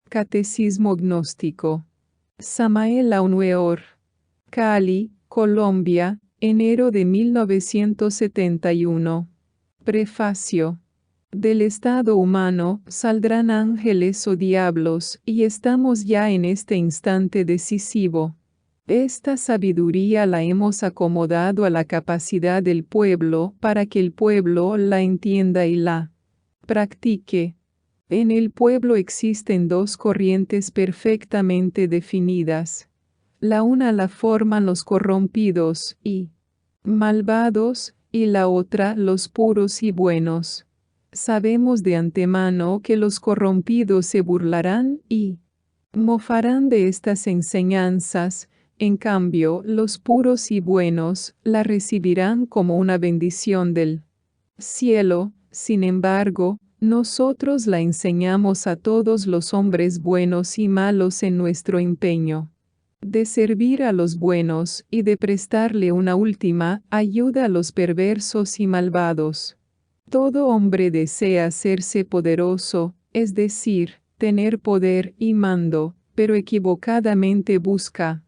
Catecismo Gnóstico. Samael Aunueor. Cali, Colombia, enero de 1971. Prefacio. Del estado humano saldrán ángeles o diablos, y estamos ya en este instante decisivo. Esta sabiduría la hemos acomodado a la capacidad del pueblo para que el pueblo la entienda y la practique. En el pueblo existen dos corrientes perfectamente definidas. La una la forman los corrompidos y malvados, y la otra los puros y buenos. Sabemos de antemano que los corrompidos se burlarán y mofarán de estas enseñanzas, en cambio los puros y buenos la recibirán como una bendición del cielo. Sin embargo, nosotros la enseñamos a todos los hombres buenos y malos en nuestro empeño de servir a los buenos y de prestarle una última ayuda a los perversos y malvados. Todo hombre desea hacerse poderoso, es decir, tener poder y mando, pero equivocadamente busca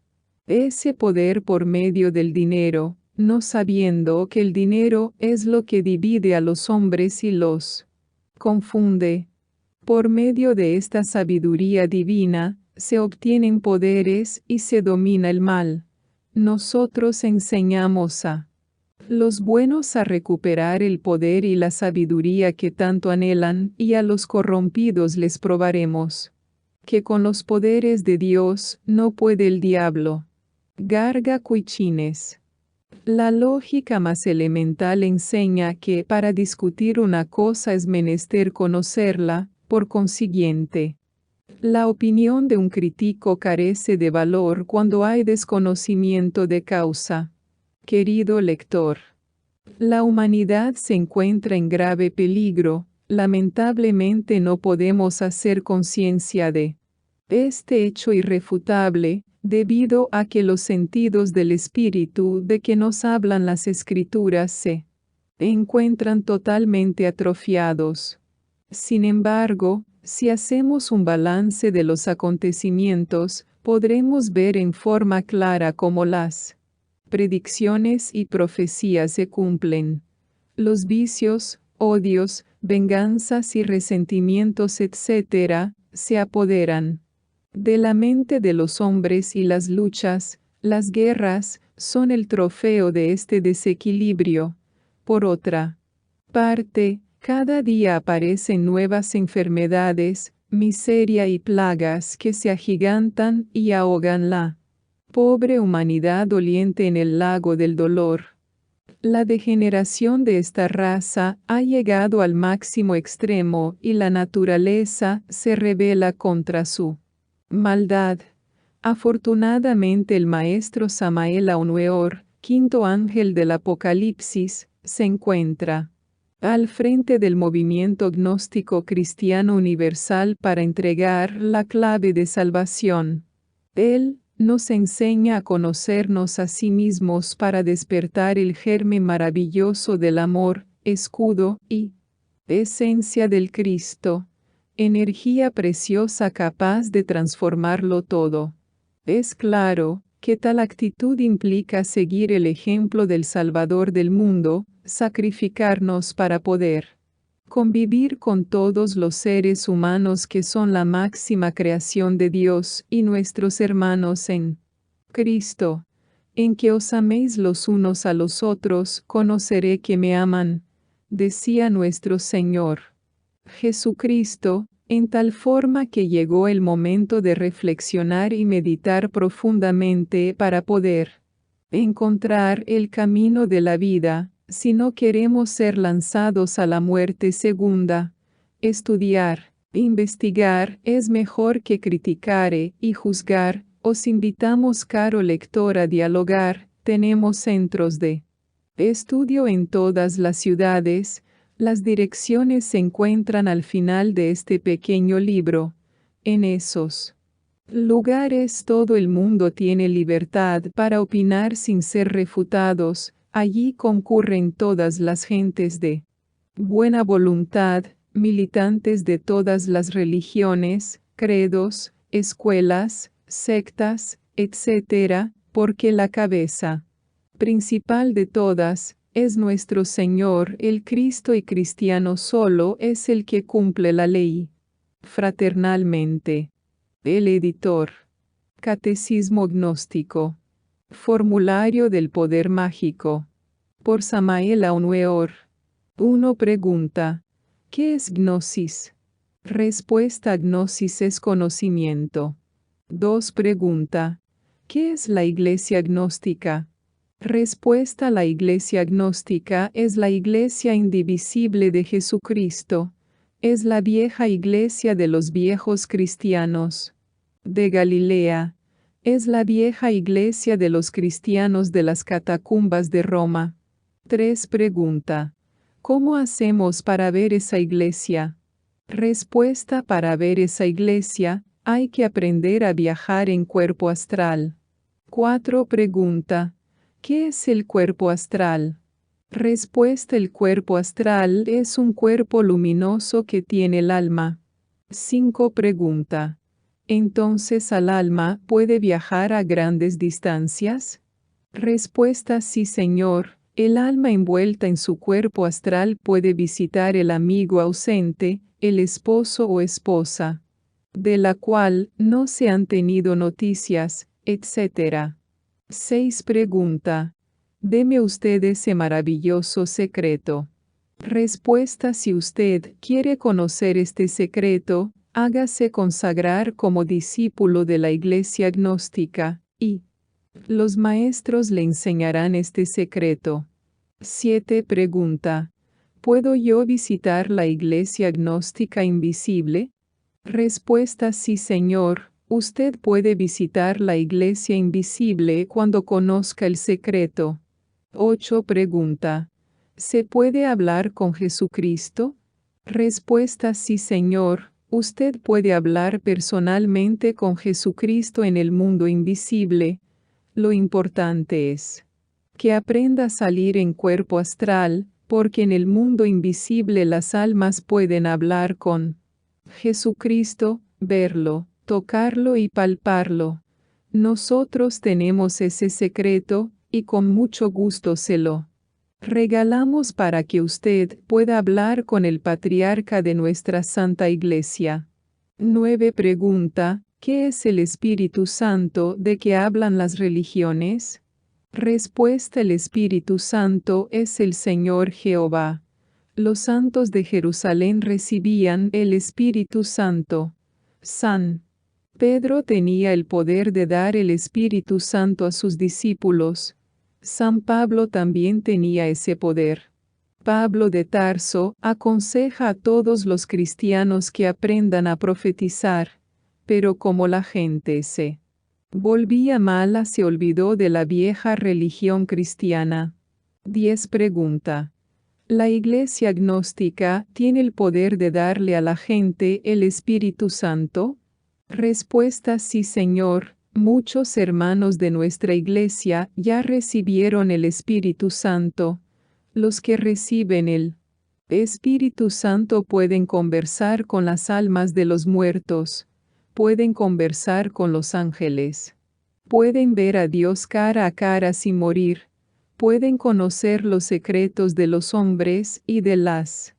ese poder por medio del dinero, no sabiendo que el dinero es lo que divide a los hombres y los confunde. Por medio de esta sabiduría divina, se obtienen poderes y se domina el mal. Nosotros enseñamos a los buenos a recuperar el poder y la sabiduría que tanto anhelan, y a los corrompidos les probaremos que con los poderes de Dios no puede el diablo. Garga Cuichines. La lógica más elemental enseña que para discutir una cosa es menester conocerla, por consiguiente. La opinión de un crítico carece de valor cuando hay desconocimiento de causa. Querido lector, la humanidad se encuentra en grave peligro. Lamentablemente no podemos hacer conciencia de este hecho irrefutable, debido a que los sentidos del espíritu de que nos hablan las escrituras se encuentran totalmente atrofiados. Sin embargo, si hacemos un balance de los acontecimientos, podremos ver en forma clara cómo las predicciones y profecías se cumplen. Los vicios, odios, venganzas y resentimientos, etc., se apoderan de la mente de los hombres, y las luchas, las guerras, son el trofeo de este desequilibrio. Por otra parte, cada día aparecen nuevas enfermedades, miseria y plagas que se agigantan y ahogan la pobre humanidad doliente en el lago del dolor. La degeneración de esta raza ha llegado al máximo extremo, y la naturaleza se rebela contra su maldad. Afortunadamente el maestro Samael Aunueor, quinto ángel del Apocalipsis, se encuentra al frente del movimiento gnóstico cristiano universal para entregar la clave de salvación. Él nos enseña a conocernos a sí mismos para despertar el germen maravilloso del amor, escudo y esencia del Cristo, energía preciosa capaz de transformarlo todo. Es claro que tal actitud implica seguir el ejemplo del Salvador del mundo, sacrificarnos para poder convivir con todos los seres humanos que son la máxima creación de Dios y nuestros hermanos en Cristo. En que os améis los unos a los otros, conoceré que me aman, decía nuestro Señor Jesucristo, en tal forma que llegó el momento de reflexionar y meditar profundamente para poder encontrar el camino de la vida. Si no queremos ser lanzados a la muerte segunda, estudiar, investigar es mejor que criticar y juzgar. Os invitamos, caro lector, a dialogar. Tenemos centros de estudio en todas las ciudades. Las direcciones se encuentran al final de este pequeño libro. En esos lugares todo el mundo tiene libertad para opinar sin ser refutados. Allí concurren todas las gentes de buena voluntad, militantes de todas las religiones, credos, escuelas, sectas, etc., porque la cabeza principal de todas es nuestro Señor el Cristo y cristiano solo es el que cumple la ley. Fraternalmente. El editor. Catecismo Gnóstico. Formulario del Poder Mágico. Por Samael Aun Weor. 1 pregunta. ¿Qué es gnosis? Respuesta: gnosis es conocimiento. 2 pregunta. ¿Qué es la Iglesia gnóstica? Respuesta: la Iglesia gnóstica es la Iglesia indivisible de Jesucristo. Es la vieja Iglesia de los viejos cristianos de Galilea. Es la vieja Iglesia de los cristianos de las catacumbas de Roma. 3 pregunta. ¿Cómo hacemos para ver esa Iglesia? Respuesta: para ver esa Iglesia, hay que aprender a viajar en cuerpo astral. 4 pregunta. ¿Qué es el cuerpo astral? Respuesta: el cuerpo astral es un cuerpo luminoso que tiene el alma. 5 pregunta. ¿Entonces el alma puede viajar a grandes distancias? Respuesta: sí, señor. El alma envuelta en su cuerpo astral puede visitar el amigo ausente, el esposo o esposa, de la cual no se han tenido noticias, etc. 6 pregunta. Deme usted ese maravilloso secreto. Respuesta: si usted quiere conocer este secreto, hágase consagrar como discípulo de la Iglesia gnóstica, y los maestros le enseñarán este secreto. 7 pregunta. ¿Puedo yo visitar la Iglesia gnóstica invisible? Respuesta: sí, señor. Usted puede visitar la Iglesia invisible cuando conozca el secreto. 8 pregunta. ¿Se puede hablar con Jesucristo? Respuesta: sí, señor. Usted puede hablar personalmente con Jesucristo en el mundo invisible. Lo importante es que aprenda a salir en cuerpo astral, porque en el mundo invisible las almas pueden hablar con Jesucristo, verlo, tocarlo y palparlo. Nosotros tenemos ese secreto, y con mucho gusto se lo regalamos para que usted pueda hablar con el patriarca de nuestra Santa Iglesia. 9 pregunta. ¿Qué es el Espíritu Santo de que hablan las religiones? Respuesta: el Espíritu Santo es el Señor Jehová. Los santos de Jerusalén recibían el Espíritu Santo. San Pedro tenía el poder de dar el Espíritu Santo a sus discípulos. San Pablo también tenía ese poder. Pablo de Tarso aconseja a todos los cristianos que aprendan a profetizar, pero como la gente se volvía mala, se olvidó de la vieja religión cristiana. 10 pregunta. ¿La Iglesia gnóstica tiene el poder de darle a la gente el Espíritu Santo? Respuesta: sí, señor. Muchos hermanos de nuestra Iglesia ya recibieron el Espíritu Santo. Los que reciben el Espíritu Santo pueden conversar con las almas de los muertos, pueden conversar con los ángeles, pueden ver a Dios cara a cara sin morir, pueden conocer los secretos de los hombres y de las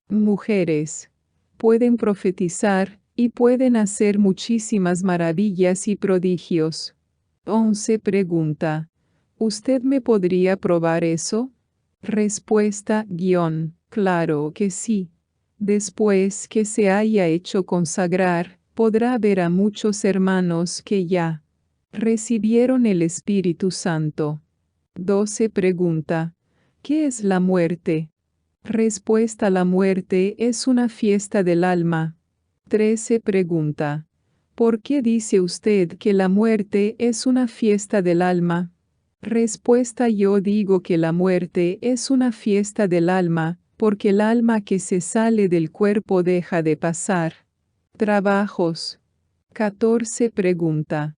mujeres, pueden profetizar, y pueden hacer muchísimas maravillas y prodigios. 11 pregunta. ¿Usted me podría probar eso? Respuesta: claro que sí. Después que se haya hecho consagrar, podrá ver a muchos hermanos que ya recibieron el Espíritu Santo. 12 pregunta. ¿Qué es la muerte? Respuesta: la muerte es una fiesta del alma. 13 pregunta. ¿Por qué dice usted que la muerte es una fiesta del alma? Respuesta: yo digo que la muerte es una fiesta del alma, porque el alma que se sale del cuerpo deja de pasar trabajos. 14 pregunta.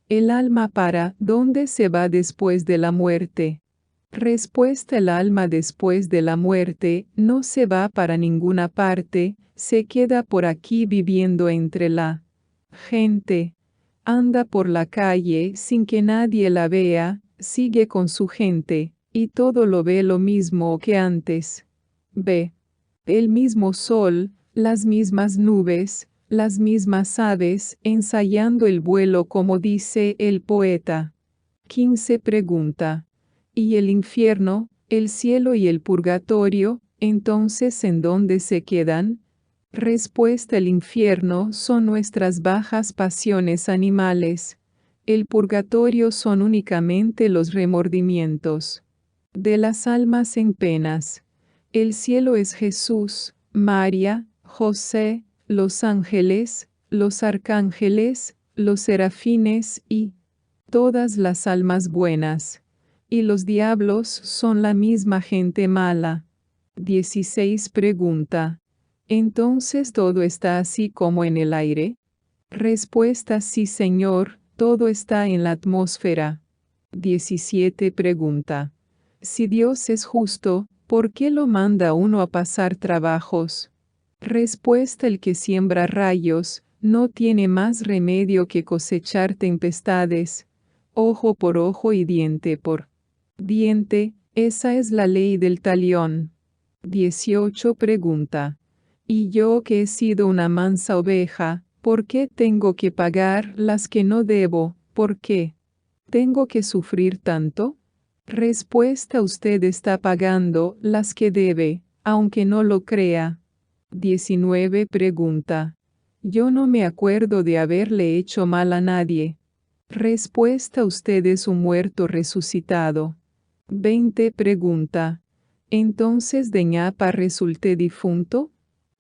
¿El alma para dónde se va después de la muerte? Respuesta: el alma después de la muerte no se va para ninguna parte, se queda por aquí viviendo entre la Gente. Anda por la calle sin que nadie la vea, sigue con su gente, y todo lo ve lo mismo que antes. Ve. El mismo sol, las mismas nubes, las mismas aves, ensayando el vuelo como dice el poeta. 15 pregunta. ¿Y el infierno, el cielo y el purgatorio, entonces en dónde se quedan? Respuesta: el infierno son nuestras bajas pasiones animales. El purgatorio son únicamente los remordimientos de las almas en penas. El cielo es Jesús, María, José, los ángeles, los arcángeles, los serafines y todas las almas buenas. Y los diablos son la misma gente mala. 16 pregunta. ¿Entonces todo está así como en el aire? Respuesta: sí, Señor, todo está en la atmósfera. 17 pregunta. Si Dios es justo, ¿por qué lo manda a uno a pasar trabajos? Respuesta: el que siembra rayos, no tiene más remedio que cosechar tempestades. Ojo por ojo y diente por diente, esa es la ley del talión. 18 pregunta. ¿Y yo que he sido una mansa oveja, por qué tengo que pagar las que no debo? ¿Por qué tengo que sufrir tanto? Respuesta: usted está pagando las que debe, aunque no lo crea. 19 pregunta. Yo no me acuerdo de haberle hecho mal a nadie. Respuesta: usted es un muerto resucitado. 20 pregunta. ¿Entonces de ñapa resulté difunto?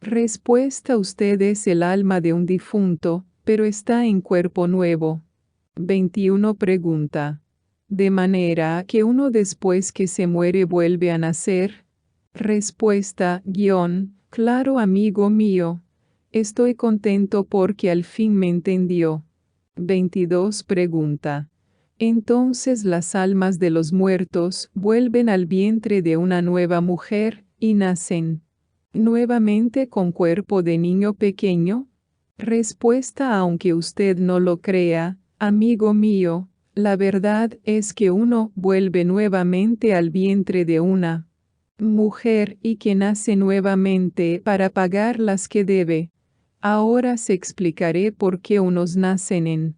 Respuesta: usted es el alma de un difunto, pero está en cuerpo nuevo. 21 pregunta. ¿De manera que uno después que se muere vuelve a nacer? Respuesta: claro, amigo mío. Estoy contento porque al fin me entendió. 22 pregunta. Entonces las almas de los muertos vuelven al vientre de una nueva mujer y nacen nuevamente con cuerpo de niño pequeño. Respuesta: aunque usted no lo crea, amigo mío, la verdad es que uno vuelve nuevamente al vientre de una mujer y que nace nuevamente para pagar las que debe. Ahora se explicaré por qué unos nacen en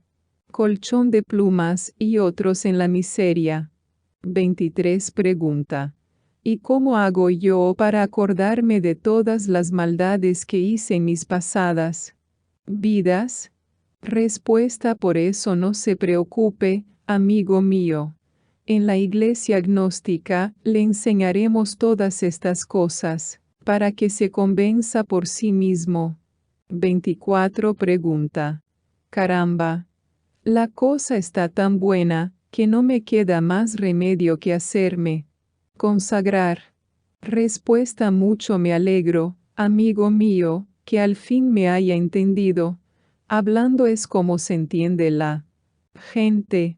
colchón de plumas y otros en la miseria. 23 pregunta. ¿Y cómo hago yo para acordarme de todas las maldades que hice en mis pasadas vidas? Respuesta: por eso no se preocupe, amigo mío. En la iglesia gnóstica le enseñaremos todas estas cosas, para que se convenza por sí mismo. 24 pregunta. Caramba. La cosa está tan buena, que no me queda más remedio que hacerme consagrar. Respuesta: mucho me alegro, amigo mío, que al fin me haya entendido. Hablando es como se entiende la gente.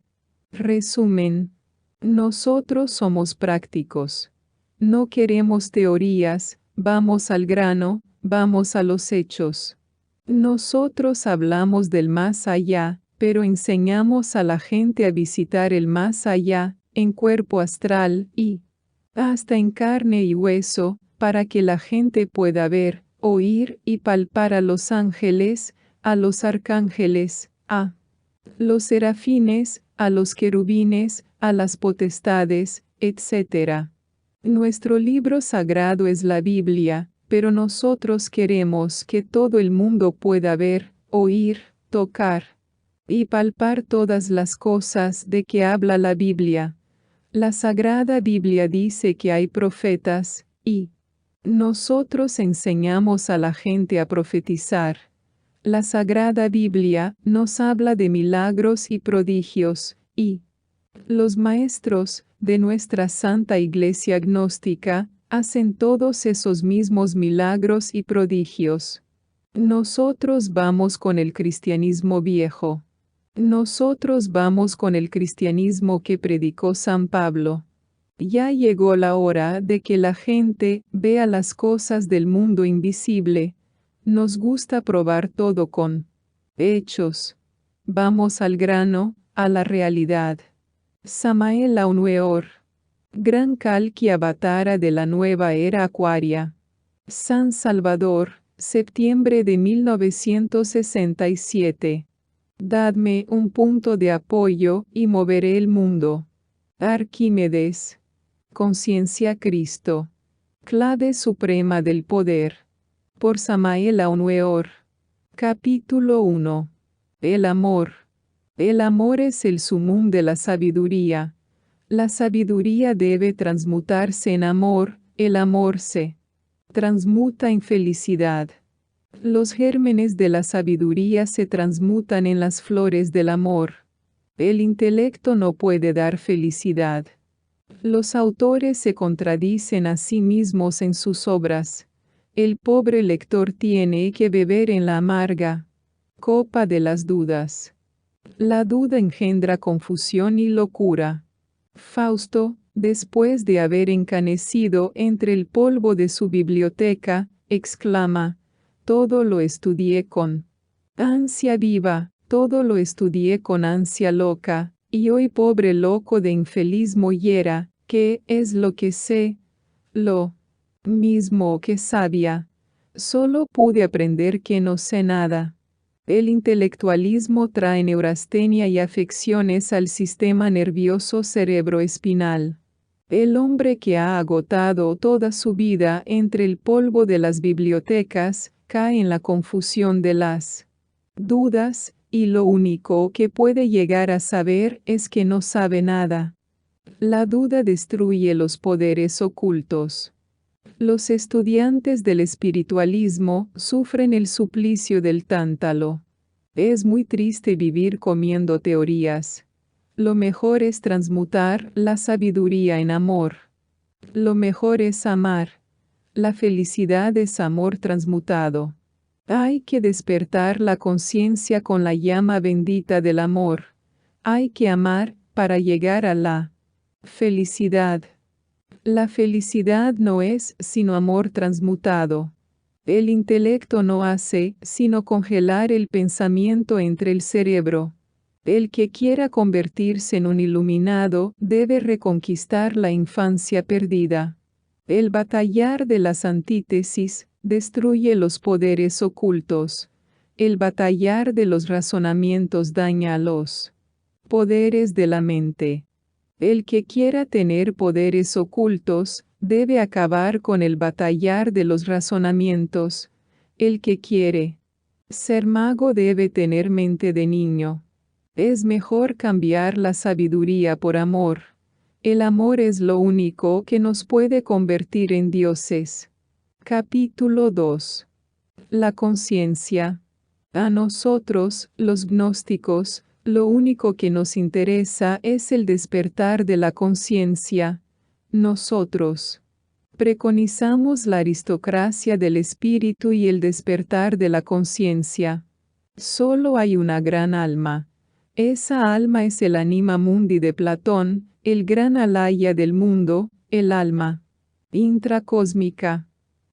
Resumen. Nosotros somos prácticos. No queremos teorías, vamos al grano, vamos a los hechos. Nosotros hablamos del más allá, pero enseñamos a la gente a visitar el más allá, en cuerpo astral y hasta en carne y hueso, para que la gente pueda ver, oír y palpar a los ángeles, a los arcángeles, a los serafines, a los querubines, a las potestades, etc. Nuestro libro sagrado es la Biblia, pero nosotros queremos que todo el mundo pueda ver, oír, tocar y palpar todas las cosas de que habla la Biblia. La Sagrada Biblia dice que hay profetas, y nosotros enseñamos a la gente a profetizar. La Sagrada Biblia nos habla de milagros y prodigios, y los maestros de nuestra Santa Iglesia Gnóstica hacen todos esos mismos milagros y prodigios. Nosotros vamos con el cristianismo viejo. Nosotros vamos con el cristianismo que predicó San Pablo. Ya llegó la hora de que la gente vea las cosas del mundo invisible. Nos gusta probar todo con Hechos. Vamos al grano, a la realidad. Samael Aunueor. Gran Calqui Avatara de la nueva era acuaria. San Salvador, septiembre de 1967. Dadme un punto de apoyo y moveré el mundo. Arquímedes. Conciencia Cristo. Clave suprema del poder. Por Samael Aunueor. Capítulo 1. El amor. El amor es el sumum de la sabiduría. La sabiduría debe transmutarse en amor, el amor se transmuta en felicidad. Los gérmenes de la sabiduría se transmutan en las flores del amor. El intelecto no puede dar felicidad. Los autores se contradicen a sí mismos en sus obras. El pobre lector tiene que beber en la amarga copa de las dudas. La duda engendra confusión y locura. Fausto, después de haber encanecido entre el polvo de su biblioteca, exclama: todo lo estudié con ansia viva, todo lo estudié con ansia loca, y hoy pobre loco de infeliz mollera, ¿qué es lo que sé? Lo mismo que sabia. Solo pude aprender que no sé nada. El intelectualismo trae neurastenia y afecciones al sistema nervioso cerebroespinal. El hombre que ha agotado toda su vida entre el polvo de las bibliotecas, cae en la confusión de las dudas, y lo único que puede llegar a saber es que no sabe nada. La duda destruye los poderes ocultos. Los estudiantes del espiritualismo sufren el suplicio del tántalo. Es muy triste vivir comiendo teorías. Lo mejor es transmutar la sabiduría en amor. Lo mejor es amar. La felicidad es amor transmutado. Hay que despertar la conciencia con la llama bendita del amor. Hay que amar para llegar a la felicidad. La felicidad no es sino amor transmutado. El intelecto no hace sino congelar el pensamiento entre el cerebro. El que quiera convertirse en un iluminado debe reconquistar la infancia perdida. El batallar de las antítesis destruye los poderes ocultos. El batallar de los razonamientos daña a los poderes de la mente. El que quiera tener poderes ocultos, debe acabar con el batallar de los razonamientos. El que quiere ser mago debe tener mente de niño. Es mejor cambiar la sabiduría por amor. El amor es lo único que nos puede convertir en dioses. Capítulo 2. La conciencia. A nosotros, los gnósticos, lo único que nos interesa es el despertar de la conciencia. Nosotros preconizamos la aristocracia del espíritu y el despertar de la conciencia. Solo hay una gran alma. Esa alma es el anima mundi de Platón, el gran alaya del mundo, el alma intracósmica.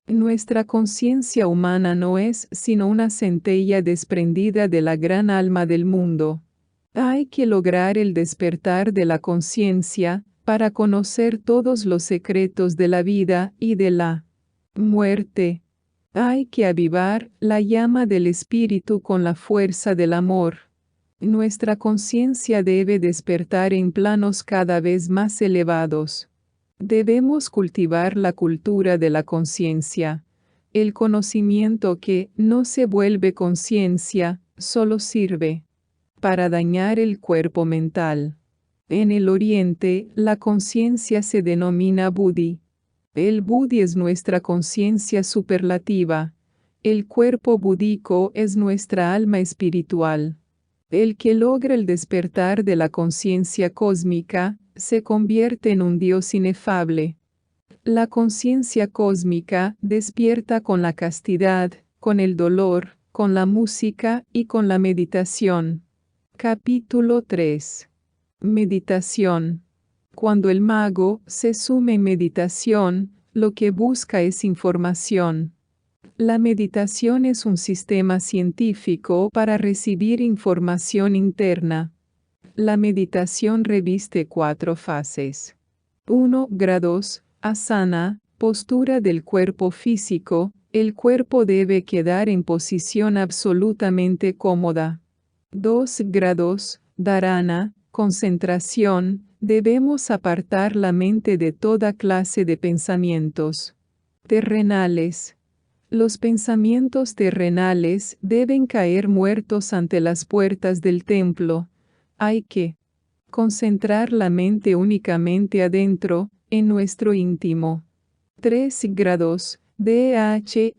Nuestra conciencia humana no es sino una centella desprendida de la gran alma del mundo. Hay que lograr el despertar de la conciencia para conocer todos los secretos de la vida y de la muerte. Hay que avivar la llama del espíritu con la fuerza del amor. Nuestra conciencia debe despertar en planos cada vez más elevados. Debemos cultivar la cultura de la conciencia. El conocimiento que no se vuelve conciencia, solo sirve para dañar el cuerpo mental. En el Oriente, la conciencia se denomina Buddhi. El Buddhi es nuestra conciencia superlativa. El cuerpo búdico es nuestra alma espiritual. El que logra el despertar de la conciencia cósmica, se convierte en un Dios inefable. La conciencia cósmica despierta con la castidad, con el dolor, con la música y con la meditación. Capítulo 3. Meditación. Cuando el mago se sume en meditación, lo que busca es información. La meditación es un sistema científico para recibir información interna. La meditación reviste 4 fases. 1. Grados, asana, postura del cuerpo físico. El cuerpo debe quedar en posición absolutamente cómoda. 2 grados, dharana, concentración. Debemos apartar la mente de toda clase de pensamientos terrenales. Los pensamientos terrenales deben caer muertos ante las puertas del templo. Hay que concentrar la mente únicamente adentro, en nuestro íntimo. 3 grados, DHYANA,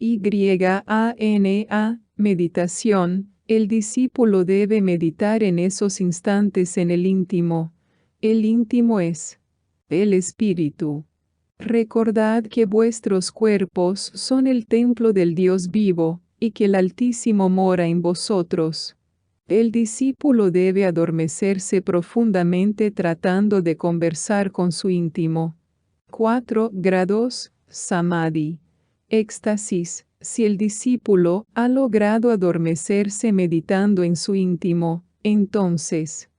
meditación. El discípulo debe meditar en esos instantes en el íntimo. El íntimo es el espíritu. Recordad que vuestros cuerpos son el templo del Dios vivo, y que el Altísimo mora en vosotros. El discípulo debe adormecerse profundamente tratando de conversar con su íntimo. 4 grados, samadhi. Éxtasis. Si el discípulo ha logrado adormecerse meditando en su íntimo, entonces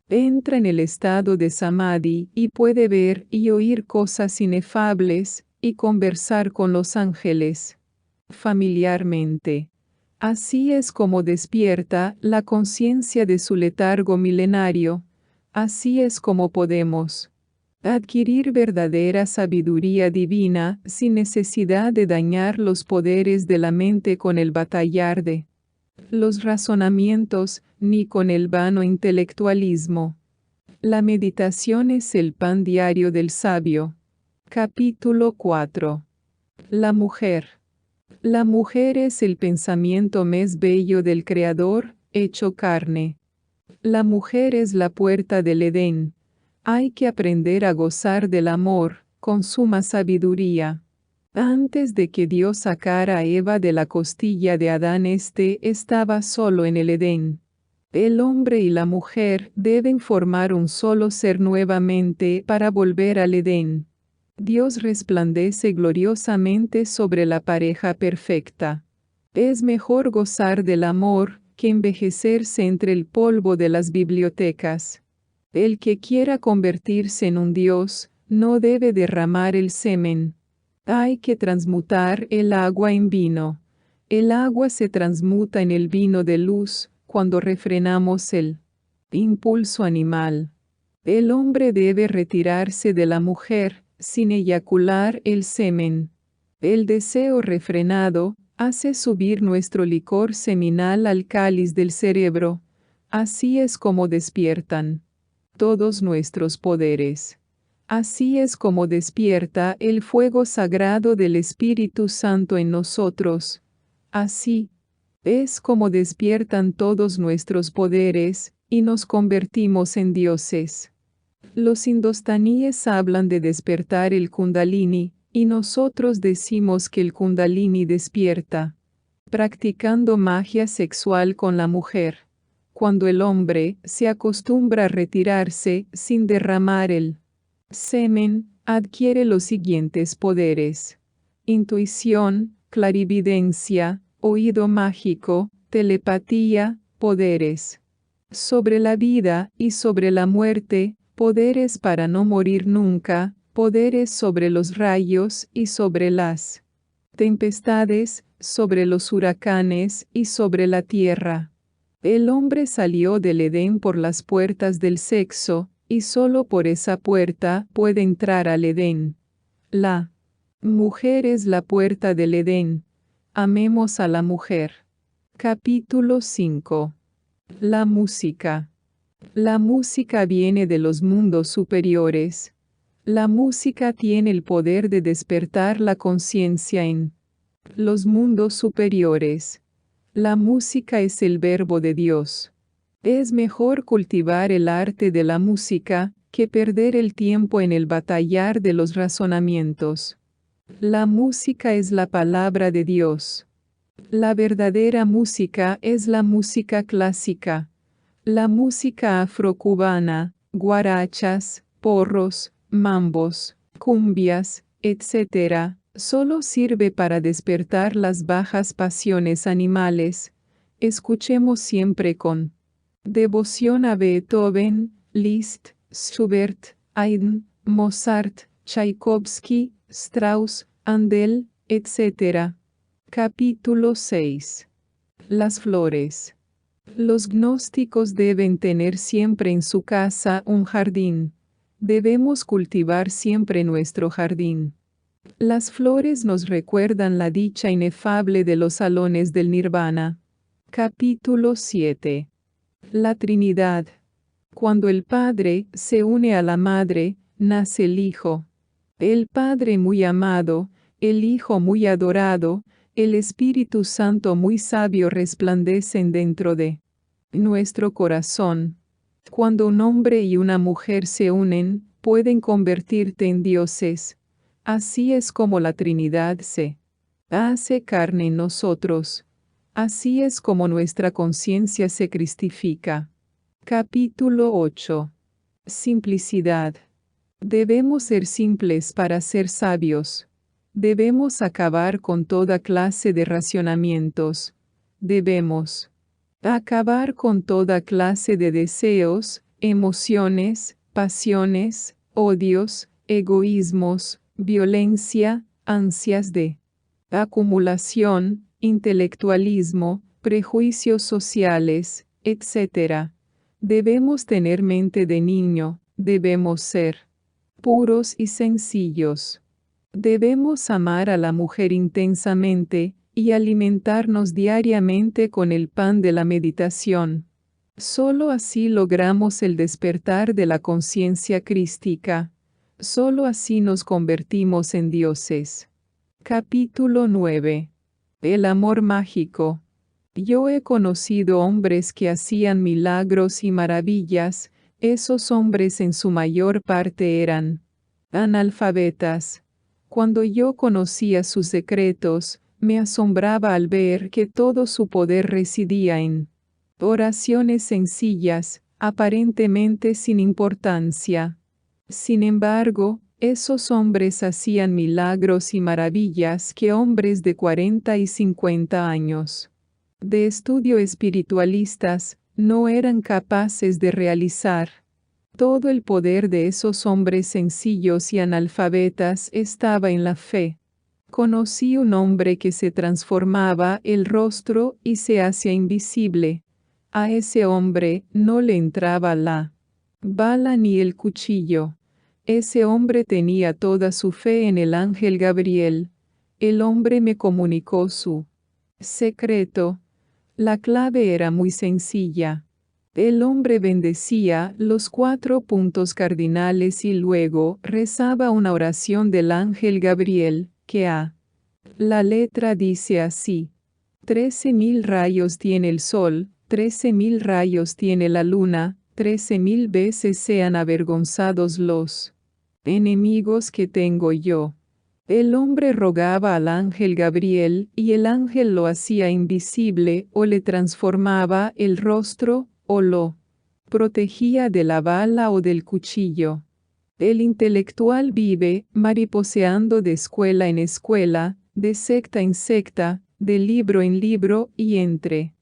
entra en el estado de samadhi y puede ver y oír cosas inefables y conversar con los ángeles familiarmente. Así es como despierta la conciencia de su letargo milenario. Así es como podemos adquirir verdadera sabiduría divina sin necesidad de dañar los poderes de la mente con el batallar de los razonamientos, ni con el vano intelectualismo. La meditación es el pan diario del sabio. Capítulo 4. La mujer. La mujer es el pensamiento más bello del Creador, hecho carne. La mujer es la puerta del Edén. Hay que aprender a gozar del amor, con suma sabiduría. Antes de que Dios sacara a Eva de la costilla de Adán, estaba solo en el Edén. El hombre y la mujer deben formar un solo ser nuevamente para volver al Edén. Dios resplandece gloriosamente sobre la pareja perfecta. Es mejor gozar del amor que envejecerse entre el polvo de las bibliotecas. El que quiera convertirse en un Dios, no debe derramar el semen. Hay que transmutar el agua en vino. El agua se transmuta en el vino de luz cuando refrenamos el impulso animal. El hombre debe retirarse de la mujer sin eyacular el semen. El deseo refrenado hace subir nuestro licor seminal al cáliz del cerebro. Así es como despiertan todos nuestros poderes. Así es como despierta el fuego sagrado del Espíritu Santo en nosotros. Así es como despiertan todos nuestros poderes, y nos convertimos en dioses. Los indostaníes hablan de despertar el Kundalini, y nosotros decimos que el Kundalini despierta practicando magia sexual con la mujer. Cuando el hombre se acostumbra a retirarse sin derramar el semen, adquiere los siguientes poderes: intuición, clarividencia, oído mágico, telepatía, poderes sobre la vida y sobre la muerte, poderes para no morir nunca, poderes sobre los rayos y sobre las tempestades, sobre los huracanes y sobre la tierra. El hombre salió del Edén por las puertas del sexo, y solo por esa puerta puede entrar al Edén. La mujer es la puerta del Edén. Amemos a la mujer. Capítulo 5. La música. La música viene de los mundos superiores. La música tiene el poder de despertar la conciencia en los mundos superiores. La música es el verbo de Dios. Es mejor cultivar el arte de la música que perder el tiempo en el batallar de los razonamientos. La música es la palabra de Dios. La verdadera música es la música clásica. La música afrocubana, guarachas, porros, mambos, cumbias, etc., Solo sirve para despertar las bajas pasiones animales. Escuchemos siempre con devoción a Beethoven, Liszt, Schubert, Haydn, Mozart, Tchaikovsky, Strauss, Handel, etc. Capítulo 6. Las flores. Los gnósticos deben tener siempre en su casa un jardín. Debemos cultivar siempre nuestro jardín. Las flores nos recuerdan la dicha inefable de los salones del Nirvana. Capítulo 7. La Trinidad. Cuando el Padre se une a la Madre, nace el Hijo. El Padre muy amado, el Hijo muy adorado, el Espíritu Santo muy sabio resplandecen dentro de nuestro corazón. Cuando un hombre y una mujer se unen, pueden convertirte en dioses. Así es como la Trinidad se hace carne en nosotros. Así es como nuestra conciencia se cristifica. Capítulo 8. Simplicidad. Debemos ser simples para ser sabios. Debemos acabar con toda clase de racionamientos. Debemos acabar con toda clase de deseos, emociones, pasiones, odios, egoísmos, violencia, ansias de acumulación, intelectualismo, prejuicios sociales, etc. Debemos tener mente de niño, debemos ser puros y sencillos. Debemos amar a la mujer intensamente y alimentarnos diariamente con el pan de la meditación. Solo así logramos el despertar de la conciencia crística. Solo así nos convertimos en dioses. Capítulo 9. El amor mágico. Yo he conocido hombres que hacían milagros y maravillas. Esos hombres en su mayor parte eran analfabetas. Cuando yo conocía sus secretos, me asombraba al ver que todo su poder residía en oraciones sencillas, aparentemente sin importancia. Sin embargo, esos hombres hacían milagros y maravillas que hombres de 40 y 50 años de estudio espiritualistas no eran capaces de realizar. Todo el poder de esos hombres sencillos y analfabetas estaba en la fe. Conocí un hombre que se transformaba el rostro y se hacía invisible. A ese hombre no le entraba la bala ni el cuchillo. Ese hombre tenía toda su fe en el ángel Gabriel. El hombre me comunicó su secreto. La clave era muy sencilla. El hombre bendecía los 4 puntos cardinales y luego rezaba una oración del ángel Gabriel, que la letra dice así: 13.000 rayos tiene el sol, 13.000 rayos tiene la luna, 13.000 veces sean avergonzados los enemigos que tengo yo. El hombre rogaba al ángel Gabriel y el ángel lo hacía invisible o le transformaba el rostro o lo protegía de la bala o del cuchillo. El intelectual vive mariposeando de escuela en escuela, de secta en secta, de libro en libro y entre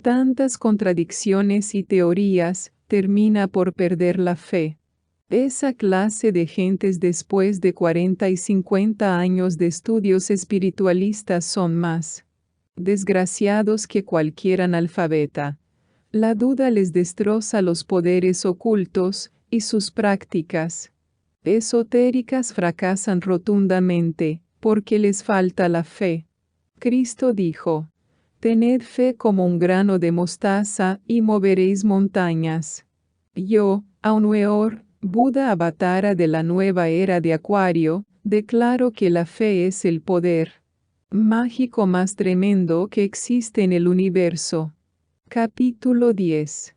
tantas contradicciones y teorías, termina por perder la fe. Esa clase de gentes después de 40 y 50 años de estudios espiritualistas son más desgraciados que cualquier analfabeta. La duda les destroza los poderes ocultos y sus prácticas esotéricas fracasan rotundamente porque les falta la fe. Cristo dijo: tened fe como un grano de mostaza y moveréis montañas. Yo, Aunweor, Buda Avatara de la nueva era de Acuario, declaro que la fe es el poder mágico más tremendo que existe en el universo. Capítulo 10.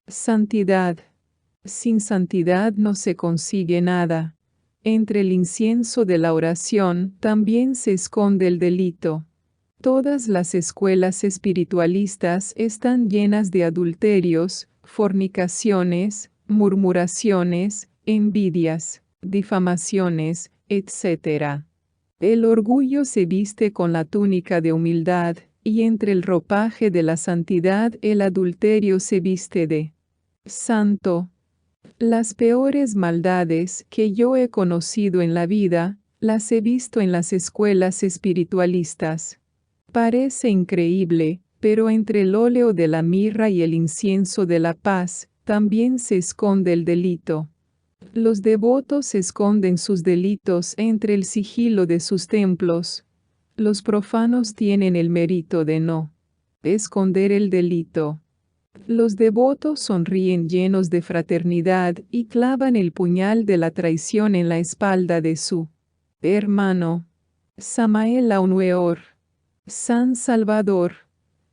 Santidad. Sin santidad no se consigue nada. Entre el incienso de la oración también se esconde el delito. Todas las escuelas espiritualistas están llenas de adulterios, fornicaciones, murmuraciones, envidias, difamaciones, etc. El orgullo se viste con la túnica de humildad, y entre el ropaje de la santidad el adulterio se viste de santo. Las peores maldades que yo he conocido en la vida, las he visto en las escuelas espiritualistas. Parece increíble, pero entre el óleo de la mirra y el incienso de la paz, también se esconde el delito. Los devotos esconden sus delitos entre el sigilo de sus templos. Los profanos tienen el mérito de no esconder el delito. Los devotos sonríen llenos de fraternidad y clavan el puñal de la traición en la espalda de su hermano. Samael Aunueor. San Salvador.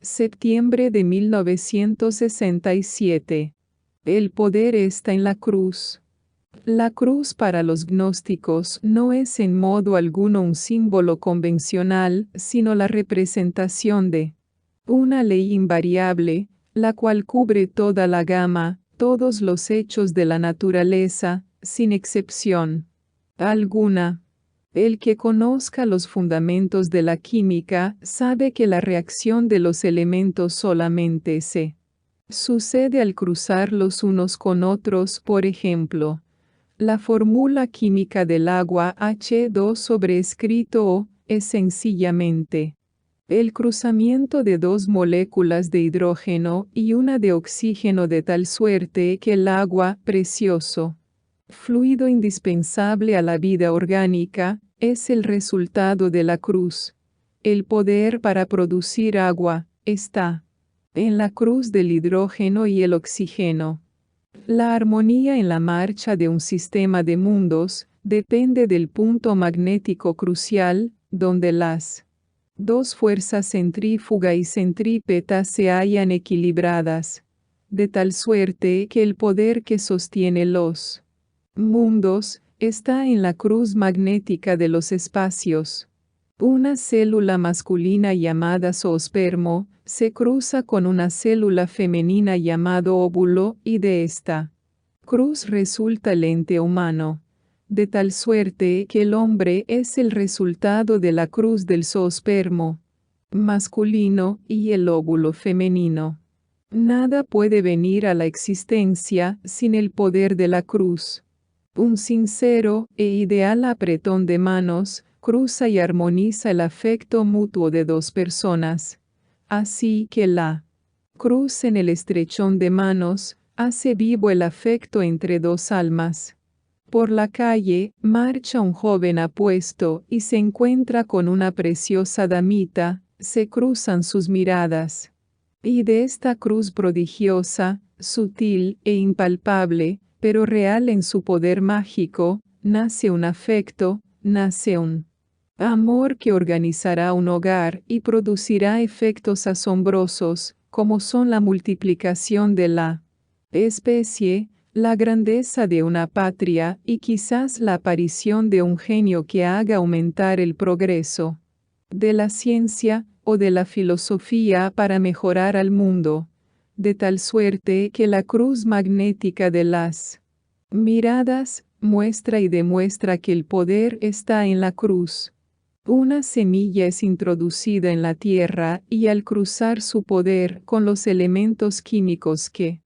Septiembre de 1967. El poder está en la cruz. La cruz para los gnósticos no es en modo alguno un símbolo convencional, sino la representación de una ley invariable, la cual cubre toda la gama, todos los hechos de la naturaleza, sin excepción alguna. El que conozca los fundamentos de la química sabe que la reacción de los elementos solamente se sucede al cruzar los unos con otros. Por ejemplo, la fórmula química del agua H2 sobreescrito O es sencillamente el cruzamiento de dos moléculas de hidrógeno y una de oxígeno de tal suerte que el agua, precioso fluido indispensable a la vida orgánica, es el resultado de la cruz. El poder para producir agua está en la cruz del hidrógeno y el oxígeno. La armonía en la marcha de un sistema de mundos depende del punto magnético crucial, donde las dos fuerzas centrífuga y centrípeta se hallan equilibradas, de tal suerte que el poder que sostiene los mundos está en la cruz magnética de los espacios. Una célula masculina llamada zoospermo se cruza con una célula femenina llamado óvulo y de esta cruz resulta el ente humano, de tal suerte que el hombre es el resultado de la cruz del zoospermo masculino y el óvulo femenino. Nada puede venir a la existencia sin el poder de la cruz. Un sincero e ideal apretón de manos cruza y armoniza el afecto mutuo de dos personas. Así que la cruz en el estrechón de manos hace vivo el afecto entre dos almas. Por la calle marcha un joven apuesto y se encuentra con una preciosa damita, se cruzan sus miradas. Y de esta cruz prodigiosa, sutil e impalpable, pero real en su poder mágico, nace un afecto, nace un amor que organizará un hogar y producirá efectos asombrosos, como son la multiplicación de la especie, la grandeza de una patria y quizás la aparición de un genio que haga aumentar el progreso de la ciencia o de la filosofía para mejorar al mundo, de tal suerte que la cruz magnética de las miradas muestra y demuestra que el poder está en la cruz. Una semilla es introducida en la tierra y al cruzar su poder con los elementos químicos que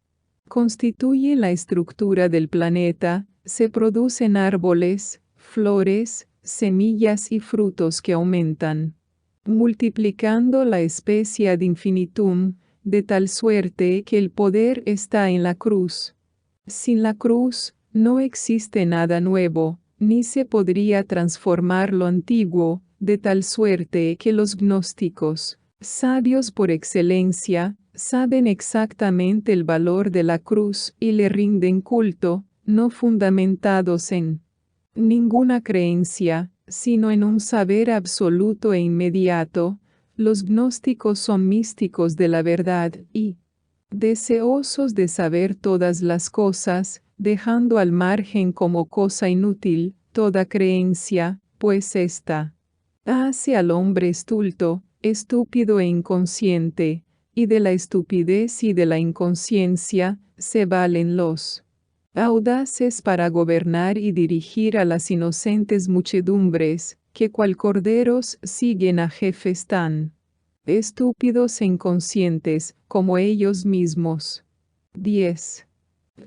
constituyen la estructura del planeta, se producen árboles, flores, semillas y frutos que aumentan, multiplicando la especie ad infinitum, de tal suerte que el poder está en la cruz. Sin la cruz, no existe nada nuevo, ni se podría transformar lo antiguo, de tal suerte que los gnósticos, sabios por excelencia, saben exactamente el valor de la cruz y le rinden culto, no fundamentados en ninguna creencia, sino en un saber absoluto e inmediato. Los gnósticos son místicos de la verdad y deseosos de saber todas las cosas, dejando al margen como cosa inútil toda creencia, pues ésta hace al hombre estulto, estúpido e inconsciente, y de la estupidez y de la inconsciencia se valen los audaces para gobernar y dirigir a las inocentes muchedumbres, que cual corderos siguen a jefes tan estúpidos e inconscientes como ellos mismos. 10.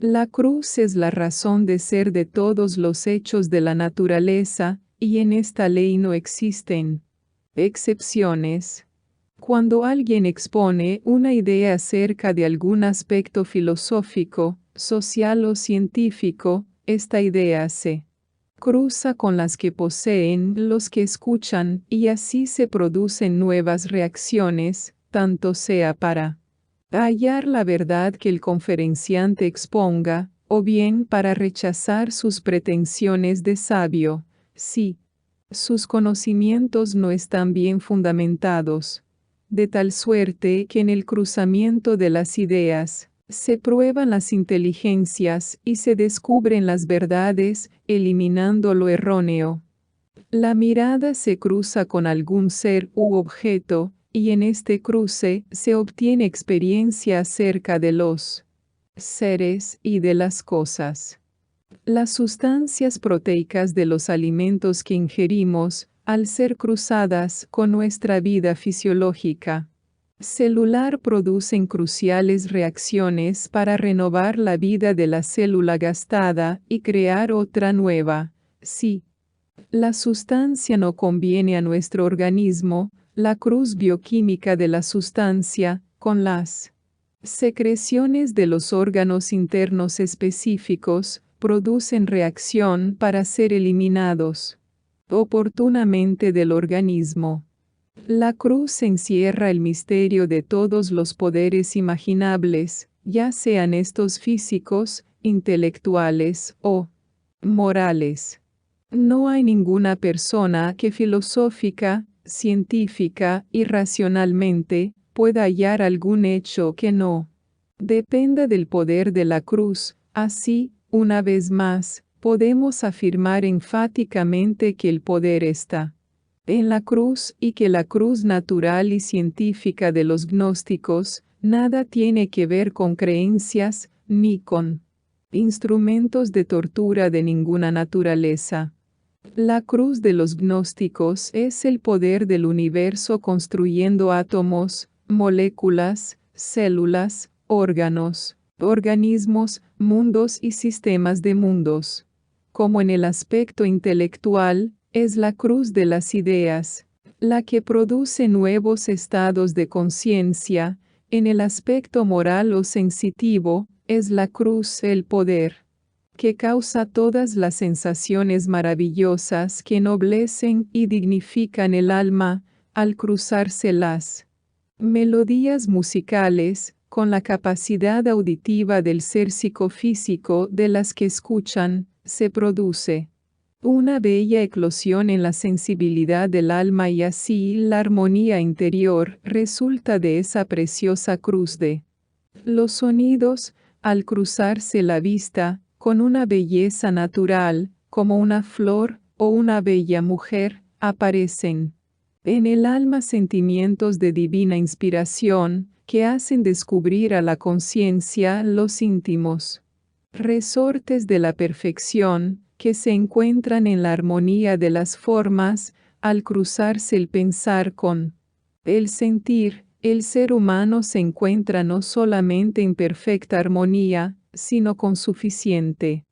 La cruz es la razón de ser de todos los hechos de la naturaleza, y en esta ley no existen excepciones. Cuando alguien expone una idea acerca de algún aspecto filosófico, social o científico, esta idea se cruza con las que poseen los que escuchan, y así se producen nuevas reacciones, tanto sea para hallar la verdad que el conferenciante exponga, o bien para rechazar sus pretensiones de sabio, si sus conocimientos no están bien fundamentados, de tal suerte que en el cruzamiento de las ideas, se prueban las inteligencias y se descubren las verdades, eliminando lo erróneo. La mirada se cruza con algún ser u objeto, y en este cruce se obtiene experiencia acerca de los seres y de las cosas. Las sustancias proteicas de los alimentos que ingerimos, al ser cruzadas con nuestra vida fisiológica celular, producen cruciales reacciones para renovar la vida de la célula gastada y crear otra nueva. Si la sustancia no conviene a nuestro organismo, la cruz bioquímica de la sustancia, con las secreciones de los órganos internos específicos, producen reacción para ser eliminados oportunamente del organismo. La cruz encierra el misterio de todos los poderes imaginables, ya sean estos físicos, intelectuales o morales. No hay ninguna persona que filosófica, científica y racionalmente pueda hallar algún hecho que no dependa del poder de la cruz. Así, una vez más, podemos afirmar enfáticamente que el poder está en la cruz y que la cruz natural y científica de los gnósticos nada tiene que ver con creencias ni con instrumentos de tortura de ninguna naturaleza. La cruz de los gnósticos es el poder del universo construyendo átomos, moléculas, células, órganos, organismos, mundos y sistemas de mundos. Como en el aspecto intelectual, es la cruz de las ideas, la que produce nuevos estados de conciencia. En el aspecto moral o sensitivo, es la cruz el poder que causa todas las sensaciones maravillosas que ennoblecen y dignifican el alma al cruzarse las melodías musicales con la capacidad auditiva del ser psicofísico de las que escuchan, se produce una bella eclosión en la sensibilidad del alma, y así la armonía interior resulta de esa preciosa cruz de los sonidos, al cruzarse la vista, con una belleza natural, como una flor o una bella mujer, aparecen en el alma sentimientos de divina inspiración, que hacen descubrir a la conciencia los íntimos resortes de la perfección, que se encuentran en la armonía de las formas, al cruzarse el pensar con el sentir. El ser humano se encuentra no solamente en perfecta armonía, sino con suficiente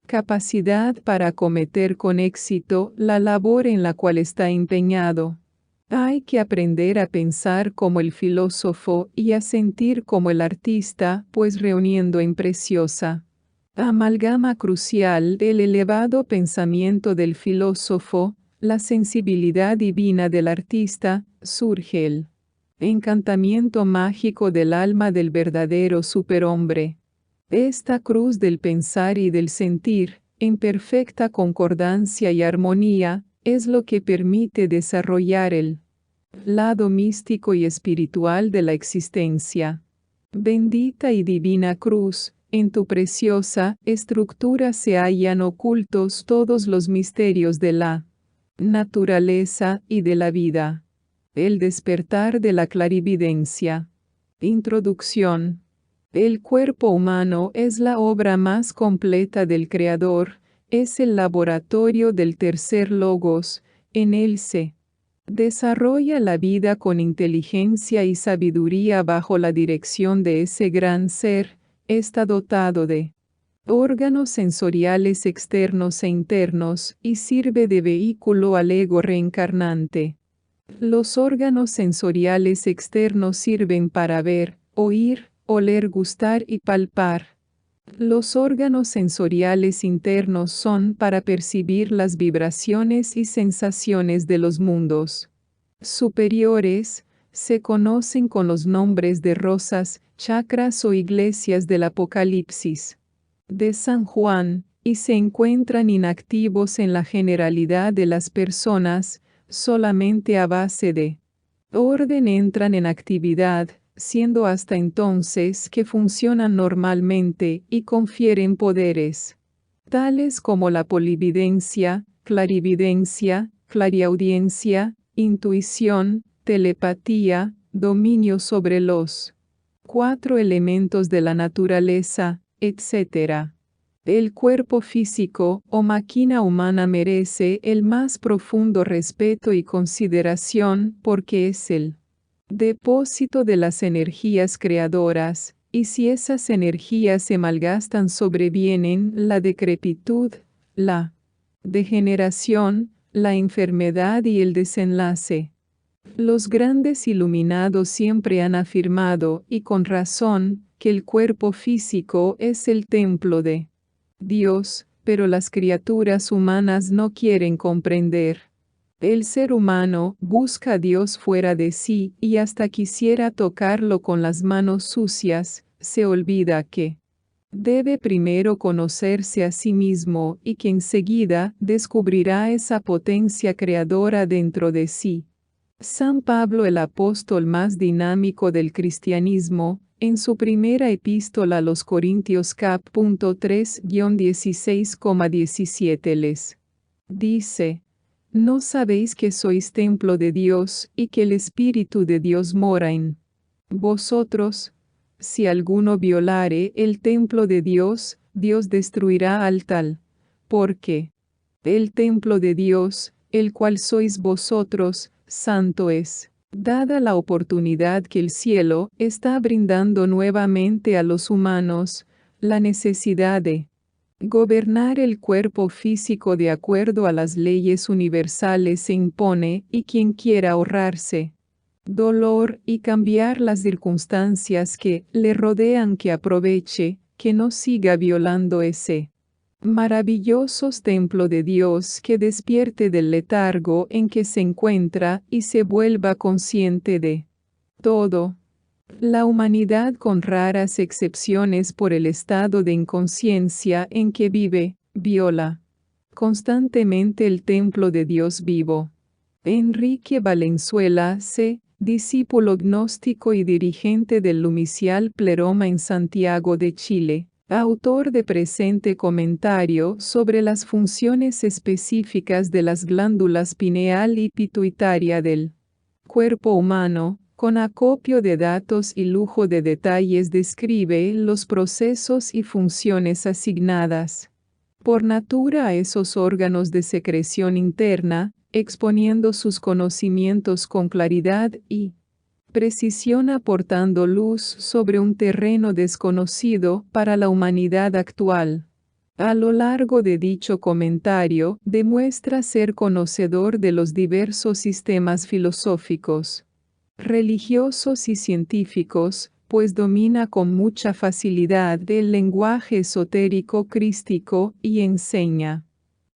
capacidad para acometer con éxito la labor en la cual está empeñado. Hay que aprender a pensar como el filósofo y a sentir como el artista, pues reuniendo en preciosa amalgama crucial del elevado pensamiento del filósofo, la sensibilidad divina del artista, surge el encantamiento mágico del alma del verdadero superhombre. Esta cruz del pensar y del sentir, en perfecta concordancia y armonía, es lo que permite desarrollar el lado místico y espiritual de la existencia. Bendita y divina cruz, en tu preciosa estructura se hallan ocultos todos los misterios de la naturaleza y de la vida. El despertar de la clarividencia. Introducción. El cuerpo humano es la obra más completa del Creador, es el laboratorio del tercer logos, En él se desarrolla la vida con inteligencia y sabiduría bajo la dirección de ese gran ser. Está dotado de órganos sensoriales externos e internos y sirve de vehículo al ego reencarnante. Los órganos sensoriales externos sirven para ver, oír, oler, gustar y palpar. Los órganos sensoriales internos son para percibir las vibraciones y sensaciones de los mundos superiores. Se conocen con los nombres de rosas, chakras o iglesias del Apocalipsis de San Juan, y se encuentran inactivos en la generalidad de las personas. Solamente a base de orden entran en actividad, siendo hasta entonces que funcionan normalmente y confieren poderes tales como la polividencia, clarividencia, clariaudiencia, intuición, telepatía, dominio sobre los 4 elementos de la naturaleza, etc. El cuerpo físico o máquina humana merece el más profundo respeto y consideración porque es el depósito de las energías creadoras, y si esas energías se malgastan sobrevienen la decrepitud, la degeneración, la enfermedad y el desenlace. Los grandes iluminados siempre han afirmado, y con razón, que el cuerpo físico es el templo de Dios, pero las criaturas humanas no quieren comprender. El ser humano busca a Dios fuera de sí y hasta quisiera tocarlo con las manos sucias, se olvida que debe primero conocerse a sí mismo y que enseguida descubrirá esa potencia creadora dentro de sí. San Pablo, el apóstol más dinámico del cristianismo, en su primera epístola a los Corintios cap. 3-16,17 les dice: ¿No sabéis que sois templo de Dios y que el Espíritu de Dios mora en vosotros? Si alguno violare el templo de Dios, Dios destruirá al tal. Porque el templo de Dios, el cual sois vosotros, santo es. Dada la oportunidad que el cielo está brindando nuevamente a los humanos, la necesidad de gobernar el cuerpo físico de acuerdo a las leyes universales se impone, y quien quiera ahorrarse dolor y cambiar las circunstancias que le rodean, que aproveche, que no siga violando ese maravilloso templo de Dios, que despierte del letargo en que se encuentra y se vuelva consciente de todo. La humanidad, con raras excepciones por el estado de inconsciencia en que vive, viola constantemente el templo de Dios vivo. Enrique Valenzuela C., discípulo gnóstico y dirigente del Lumicial Pleroma en Santiago de Chile, autor de presente comentario sobre las funciones específicas de las glándulas pineal y pituitaria del cuerpo humano, con acopio de datos y lujo de detalles describe los procesos y funciones asignadas por natura a esos órganos de secreción interna, exponiendo sus conocimientos con claridad y precisión, aportando luz sobre un terreno desconocido para la humanidad actual. A lo largo de dicho comentario, demuestra ser conocedor de los diversos sistemas filosóficos, religiosos y científicos, pues domina con mucha facilidad el lenguaje esotérico crístico y enseña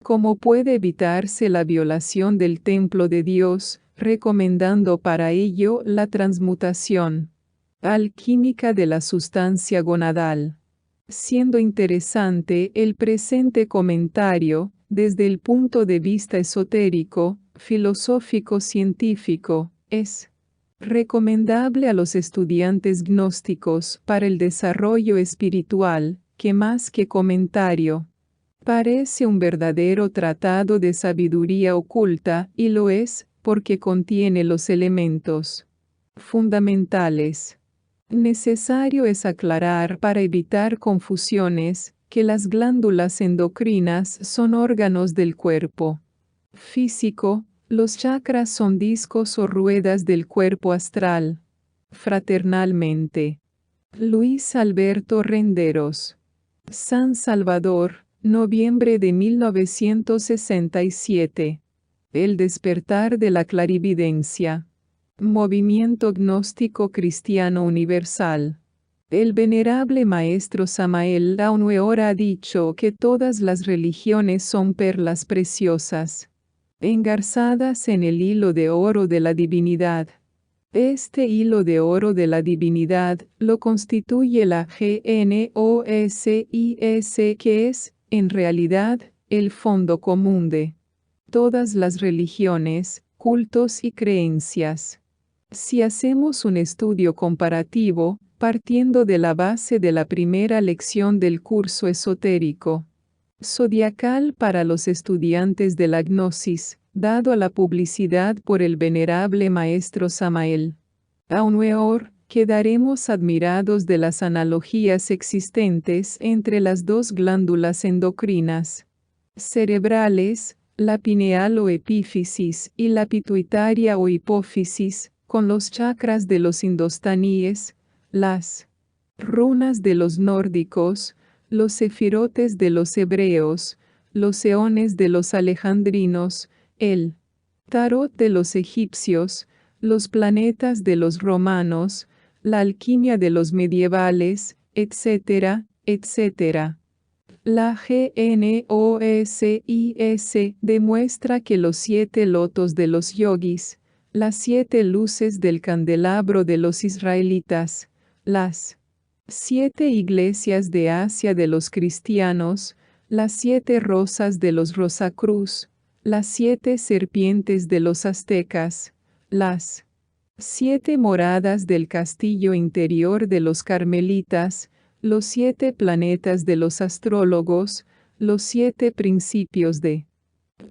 cómo puede evitarse la violación del templo de Dios, recomendando para ello la transmutación alquímica de la sustancia gonadal. Siendo interesante el presente comentario, desde el punto de vista esotérico, filosófico, científico, es recomendable a los estudiantes gnósticos para el desarrollo espiritual, que más que comentario, parece un verdadero tratado de sabiduría oculta, y lo es, porque contiene los elementos fundamentales. Necesario es aclarar para evitar confusiones, que las glándulas endocrinas son órganos del cuerpo físico, Los chakras son discos o ruedas del cuerpo astral. Fraternalmente. Luis Alberto Renderos. San Salvador, noviembre de 1967. El despertar de la clarividencia. Movimiento Gnóstico Cristiano Universal. El venerable maestro Samael Aumeor ha dicho que todas las religiones son perlas preciosas, engarzadas en el hilo de oro de la divinidad. Este hilo de oro de la divinidad lo constituye la Gnosis, que es, en realidad, el fondo común de todas las religiones, cultos y creencias. Si hacemos un estudio comparativo, partiendo de la base de la primera lección del curso esotérico zodiacal para los estudiantes de la Gnosis, dado a la publicidad por el venerable maestro Samael Aumeor, quedaremos admirados de las analogías existentes entre las dos glándulas endocrinas cerebrales, la pineal o epífisis y la pituitaria o hipófisis, con los chakras de los indostaníes, las runas de los nórdicos, los sefirotes de los hebreos, los eones de los alejandrinos, el tarot de los egipcios, los planetas de los romanos, la alquimia de los medievales, etc., etc. La Gnosis demuestra que los 7 lotos de los yogis, las 7 luces del candelabro de los israelitas, las 7 iglesias de Asia de los cristianos, las 7 rosas de los Rosacruz, las 7 serpientes de los aztecas, las 7 moradas del castillo interior de los carmelitas, los 7 planetas de los astrólogos, los 7 principios de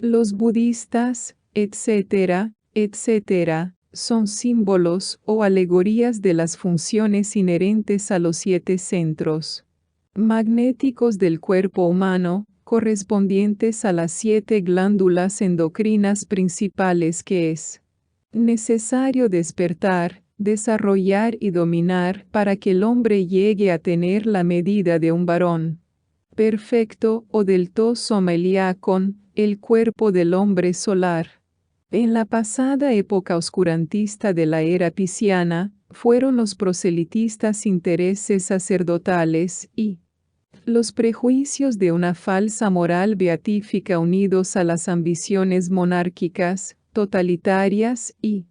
los budistas, etc., etc., son símbolos o alegorías de las funciones inherentes a los 7 centros magnéticos del cuerpo humano, correspondientes a las 7 glándulas endocrinas principales que es necesario despertar, desarrollar y dominar para que el hombre llegue a tener la medida de un varón perfecto o del tosomeliacon, el cuerpo del hombre solar. En la pasada época oscurantista de la era pisciana, fueron los proselitistas intereses sacerdotales y los prejuicios de una falsa moral beatífica unidos a las ambiciones monárquicas, totalitarias y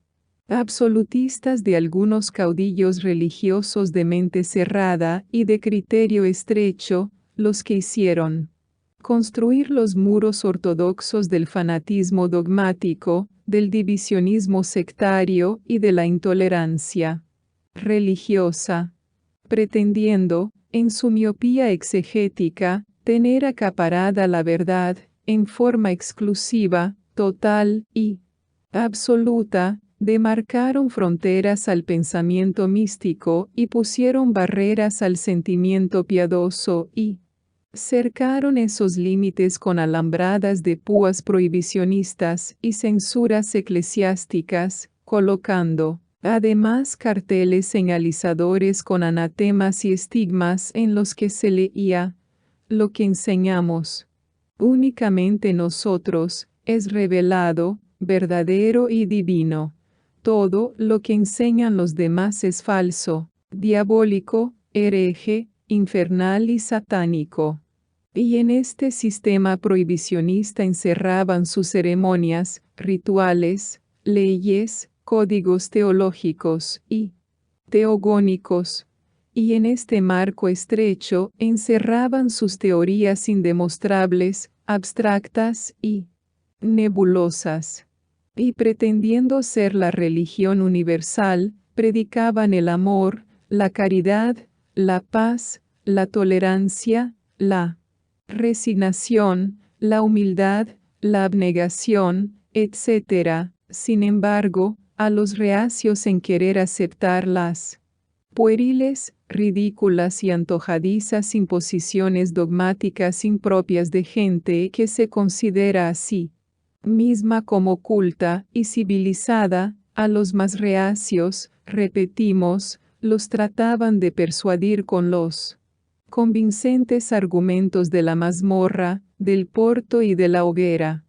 absolutistas de algunos caudillos religiosos de mente cerrada y de criterio estrecho, los que hicieron construir los muros ortodoxos del fanatismo dogmático, del divisionismo sectario y de la intolerancia religiosa, pretendiendo, en su miopía exegética, tener acaparada la verdad, en forma exclusiva, total y absoluta, demarcaron fronteras al pensamiento místico y pusieron barreras al sentimiento piadoso y cercaron esos límites con alambradas de púas prohibicionistas y censuras eclesiásticas, colocando, además, carteles señalizadores con anatemas y estigmas en los que se leía: lo que enseñamos únicamente nosotros es revelado, verdadero y divino. Todo lo que enseñan los demás es falso, diabólico, hereje, infernal y satánico. Y en este sistema prohibicionista encerraban sus ceremonias, rituales, leyes, códigos teológicos y teogónicos. Y en este marco estrecho encerraban sus teorías indemostrables, abstractas y nebulosas. Y pretendiendo ser la religión universal, predicaban el amor, la caridad, la paz, la tolerancia, la resignación, la humildad, la abnegación, etc. Sin embargo, a los reacios en querer aceptar las pueriles, ridículas y antojadizas imposiciones dogmáticas impropias de gente que se considera así misma como oculta y civilizada, a los más reacios, repetimos, los trataban de persuadir con los convincentes argumentos de la mazmorra, del porto y de la hoguera.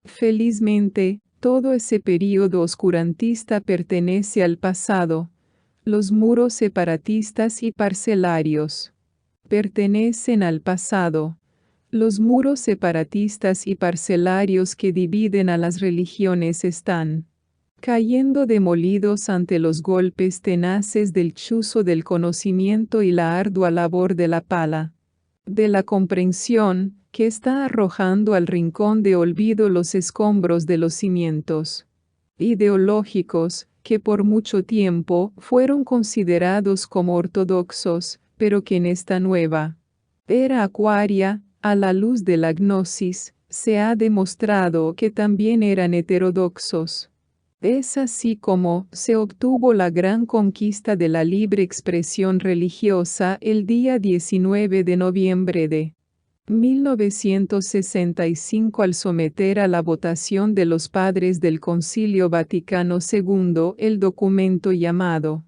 Felizmente, todo ese período oscurantista pertenece al pasado. Los muros separatistas y parcelarios pertenecen al pasado. Los muros separatistas y parcelarios que dividen a las religiones están cayendo demolidos ante los golpes tenaces del chuzo del conocimiento y la ardua labor de la pala de la comprensión, que está arrojando al rincón de olvido los escombros de los cimientos ideológicos, que por mucho tiempo fueron considerados como ortodoxos, pero que en esta nueva era acuaria, a la luz de la gnosis, se ha demostrado que también eran heterodoxos. Es así como se obtuvo la gran conquista de la libre expresión religiosa el día 19 de noviembre de 1965 al someter a la votación de los padres del Concilio Vaticano II el documento llamado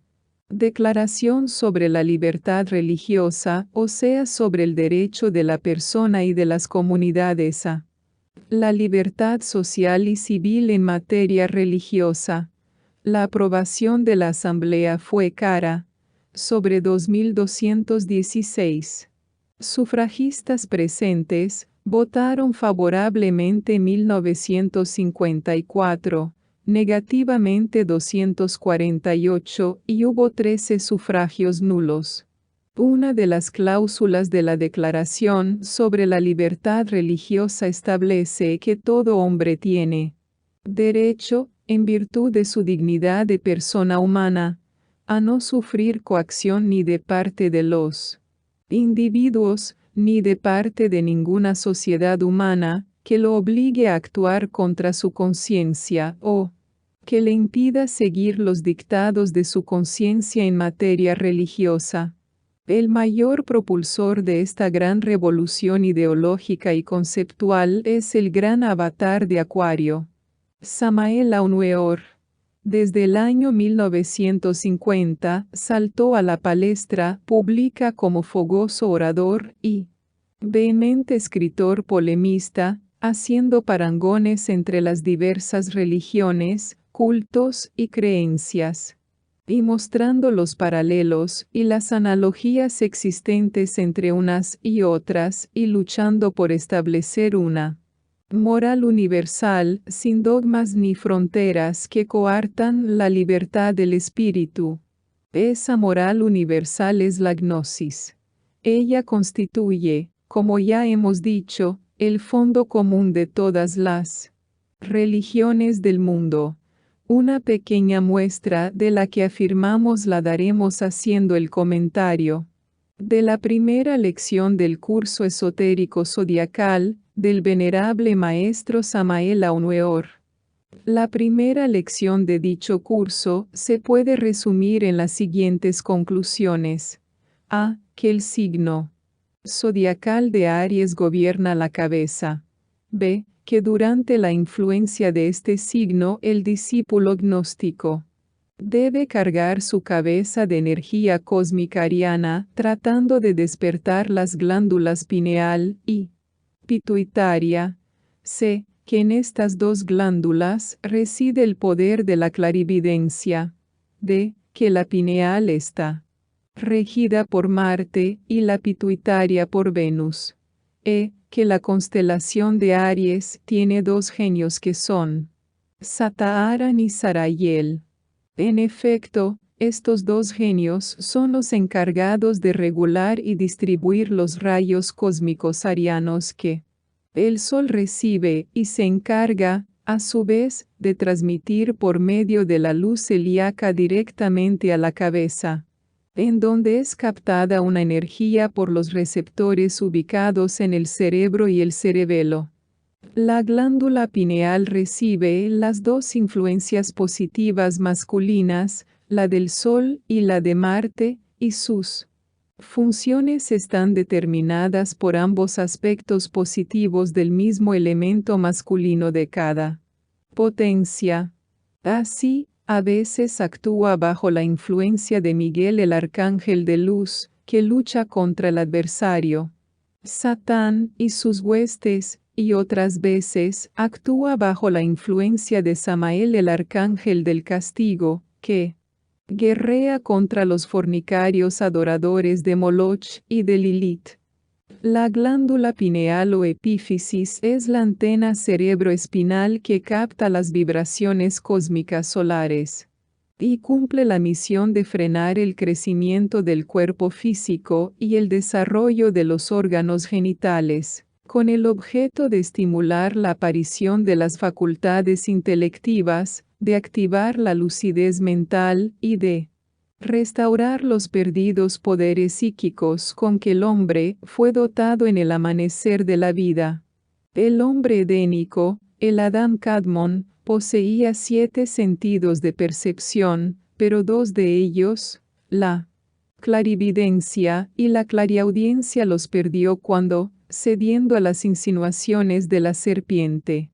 Declaración sobre la Libertad Religiosa, o sea, sobre el derecho de la persona y de las comunidades a la libertad social y civil en materia religiosa. La aprobación de la Asamblea fue cara, sobre 2.216 sufragistas presentes, votaron favorablemente 1954, negativamente 248 y hubo 13 sufragios nulos. Una de las cláusulas de la Declaración sobre la Libertad Religiosa establece que todo hombre tiene derecho, en virtud de su dignidad de persona humana, a no sufrir coacción ni de parte de los individuos, ni de parte de ninguna sociedad humana, que lo obligue a actuar contra su conciencia o que le impida seguir los dictados de su conciencia en materia religiosa. El mayor propulsor de esta gran revolución ideológica y conceptual es el gran avatar de Acuario, Samael Aun Weor. Desde el año 1950 saltó a la palestra pública como fogoso orador y vehemente escritor polemista, haciendo parangones entre las diversas religiones, cultos y creencias, y mostrando los paralelos y las analogías existentes entre unas y otras, y luchando por establecer una moral universal, sin dogmas ni fronteras que coartan la libertad del espíritu. Esa moral universal es la gnosis. Ella constituye, como ya hemos dicho, el fondo común de todas las religiones del mundo. Una pequeña muestra de la que afirmamos la daremos haciendo el comentario de la primera lección del curso esotérico zodiacal del venerable maestro Samael Aun Weor. La primera lección de dicho curso se puede resumir en las siguientes conclusiones. A. Que el signo zodiacal de Aries gobierna la cabeza. B. Que durante la influencia de este signo el discípulo gnóstico debe cargar su cabeza de energía cósmica ariana, tratando de despertar las glándulas pineal y pituitaria. C. Que en estas dos glándulas reside el poder de la clarividencia. D. Que la pineal está regida por Marte y la pituitaria por Venus. E. Que la constelación de Aries tiene dos genios que son Sataharan y Sarayel. En efecto, estos dos genios son los encargados de regular y distribuir los rayos cósmicos arianos que el Sol recibe y se encarga, a su vez, de transmitir por medio de la luz celíaca directamente a la cabeza, en donde es captada una energía por los receptores ubicados en el cerebro y el cerebelo. La glándula pineal recibe las dos influencias positivas masculinas, la del Sol y la de Marte, y sus Funciones están determinadas por ambos aspectos positivos del mismo elemento masculino de cada potencia. Así, a veces actúa bajo la influencia de Miguel el arcángel de luz, que lucha contra el adversario, Satán y sus huestes, y otras veces actúa bajo la influencia de Samael el arcángel del castigo, que guerrea contra los fornicarios adoradores de Moloch y de Lilith. La glándula pineal o epífisis es la antena cerebroespinal que capta las vibraciones cósmicas solares y cumple la misión de frenar el crecimiento del cuerpo físico y el desarrollo de los órganos genitales, con el objeto de estimular la aparición de las facultades intelectivas, de activar la lucidez mental y de restaurar los perdidos poderes psíquicos con que el hombre fue dotado en el amanecer de la vida. El hombre edénico, el Adán Kadmon, poseía 7 sentidos de percepción, pero 2 de ellos, la clarividencia y la clariaudiencia, los perdió cuando, cediendo a las insinuaciones de la serpiente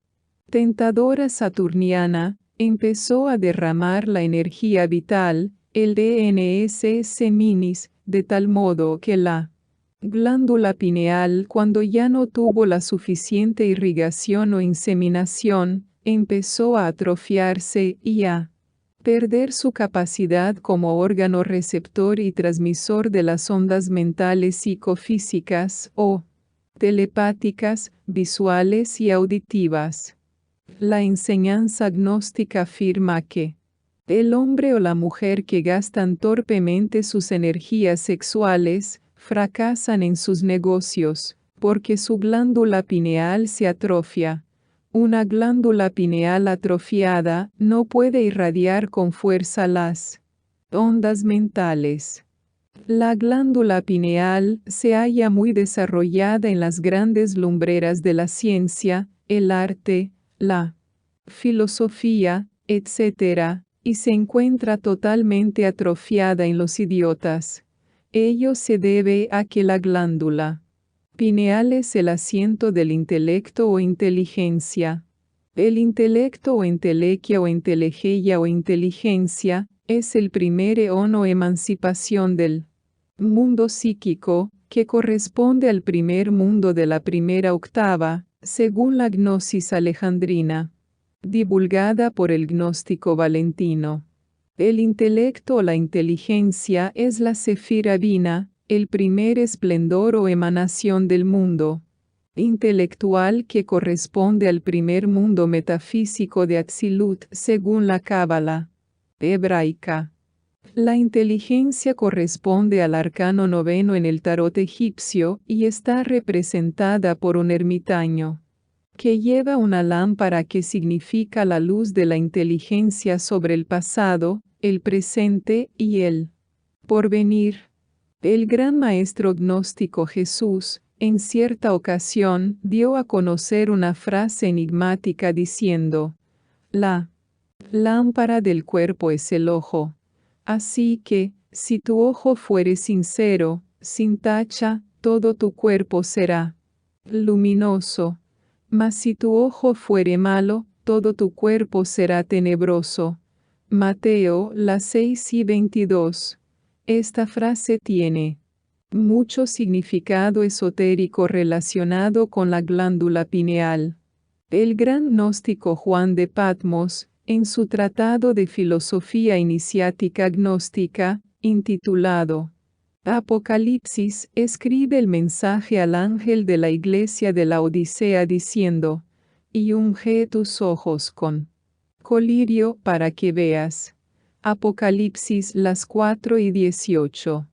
tentadora saturniana, empezó a derramar la energía vital, el DNSS minis, de tal modo que la glándula pineal, cuando ya no tuvo la suficiente irrigación o inseminación, empezó a atrofiarse y a perder su capacidad como órgano receptor y transmisor de las ondas mentales psicofísicas o telepáticas, visuales y auditivas. La enseñanza gnóstica afirma que el hombre o la mujer que gastan torpemente sus energías sexuales, fracasan en sus negocios, porque su glándula pineal se atrofia. Una glándula pineal atrofiada no puede irradiar con fuerza las ondas mentales. La glándula pineal se halla muy desarrollada en las grandes lumbreras de la ciencia, el arte, la filosofía, etc., y se encuentra totalmente atrofiada en los idiotas. Ello se debe a que la glándula pineal es el asiento del intelecto o inteligencia. El intelecto o entelequia o entelegeia o inteligencia es el primer eón o emancipación del mundo psíquico, que corresponde al primer mundo de la primera octava, según la gnosis alejandrina, divulgada por el gnóstico Valentino. El intelecto o la inteligencia es la sefira bina, el primer esplendor o emanación del mundo intelectual que corresponde al primer mundo metafísico de Atzilut según la Cábala hebraica. La inteligencia corresponde al arcano noveno en el tarot egipcio y está representada por un ermitaño que lleva una lámpara que significa la luz de la inteligencia sobre el pasado, el presente y el porvenir. El gran maestro gnóstico Jesús, en cierta ocasión, dio a conocer una frase enigmática diciendo: la lámpara del cuerpo es el ojo. Así que, si tu ojo fuere sincero, sin tacha, todo tu cuerpo será luminoso. Mas si tu ojo fuere malo, todo tu cuerpo será tenebroso. Mateo 6:22. Esta frase tiene mucho significado esotérico relacionado con la glándula pineal. El gran gnóstico Juan de Patmos, en su tratado de filosofía iniciática gnóstica, intitulado Apocalipsis, escribe el mensaje al ángel de la iglesia de la Odisea diciendo: y unge tus ojos con colirio para que veas. Apocalipsis 4:18.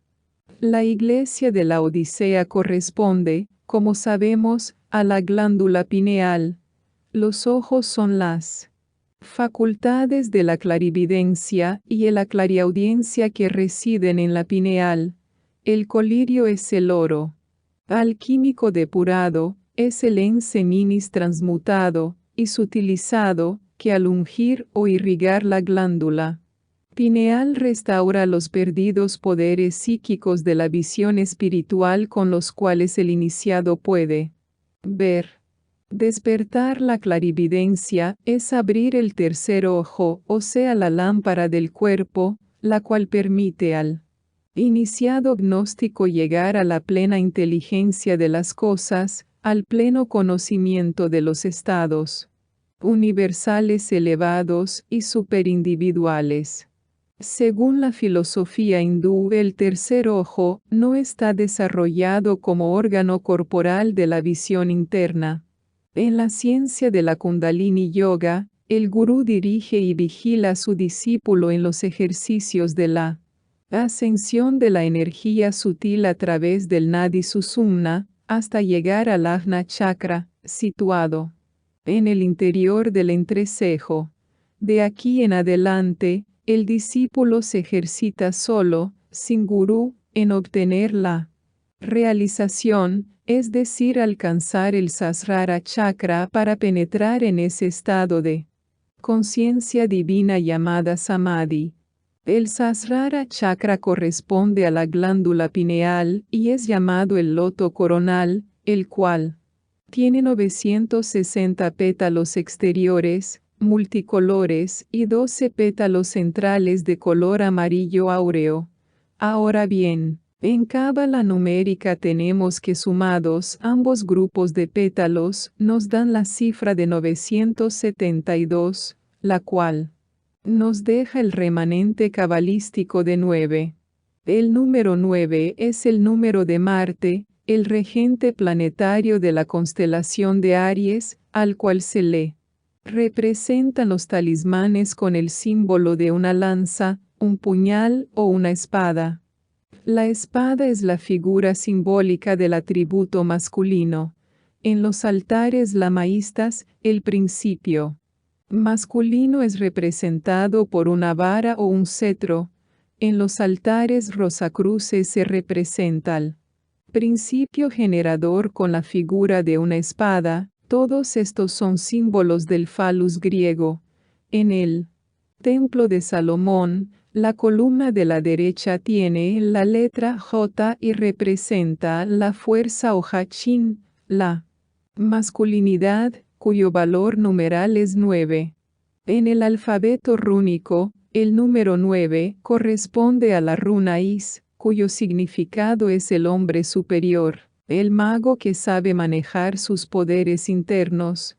La iglesia de la Odisea corresponde, como sabemos, a la glándula pineal. Los ojos son las facultades de la clarividencia y la clariaudiencia que residen en la pineal. El colirio es el oro alquímico depurado, es el ense minis transmutado y sutilizado, que al ungir o irrigar la glándula Pineal restaura los perdidos poderes psíquicos de la visión espiritual con los cuales el iniciado puede ver. Despertar la clarividencia es abrir el tercer ojo, o sea la lámpara del cuerpo, la cual permite al iniciado gnóstico llegar a la plena inteligencia de las cosas, al pleno conocimiento de los estados universales elevados y superindividuales. Según la filosofía hindú, el tercer ojo no está desarrollado como órgano corporal de la visión interna. En la ciencia de la Kundalini Yoga, el gurú dirige y vigila a su discípulo en los ejercicios de la ascensión de la energía sutil a través del Nadi Sushumna, hasta llegar al Ajna Chakra, situado en el interior del entrecejo. De aquí en adelante, el discípulo se ejercita solo, sin gurú, en obtener la realización, es decir, alcanzar el Sahasrara Chakra para penetrar en ese estado de conciencia divina llamada Samadhi. El Sahasrara Chakra corresponde a la glándula pineal y es llamado el loto coronal, el cual tiene 960 pétalos exteriores, multicolores y 12 pétalos centrales de color amarillo áureo. Ahora bien, en cábala numérica tenemos que sumados ambos grupos de pétalos nos dan la cifra de 972, la cual nos deja el remanente cabalístico de 9. El número 9 es el número de Marte, el regente planetario de la constelación de Aries, al cual se le representan los talismanes con el símbolo de una lanza, un puñal o una espada. La espada es la figura simbólica del atributo masculino. En los altares lamaístas, el principio masculino es representado por una vara o un cetro. En los altares rosacruces se representa el principio generador con la figura de una espada. Todos estos son símbolos del phallus griego. En el templo de Salomón, la columna de la derecha tiene la letra J y representa la fuerza o Hachin, la masculinidad, cuyo valor numeral es 9. En el alfabeto rúnico, el número 9 corresponde a la runa Is, cuyo significado es el hombre superior, el mago que sabe manejar sus poderes internos.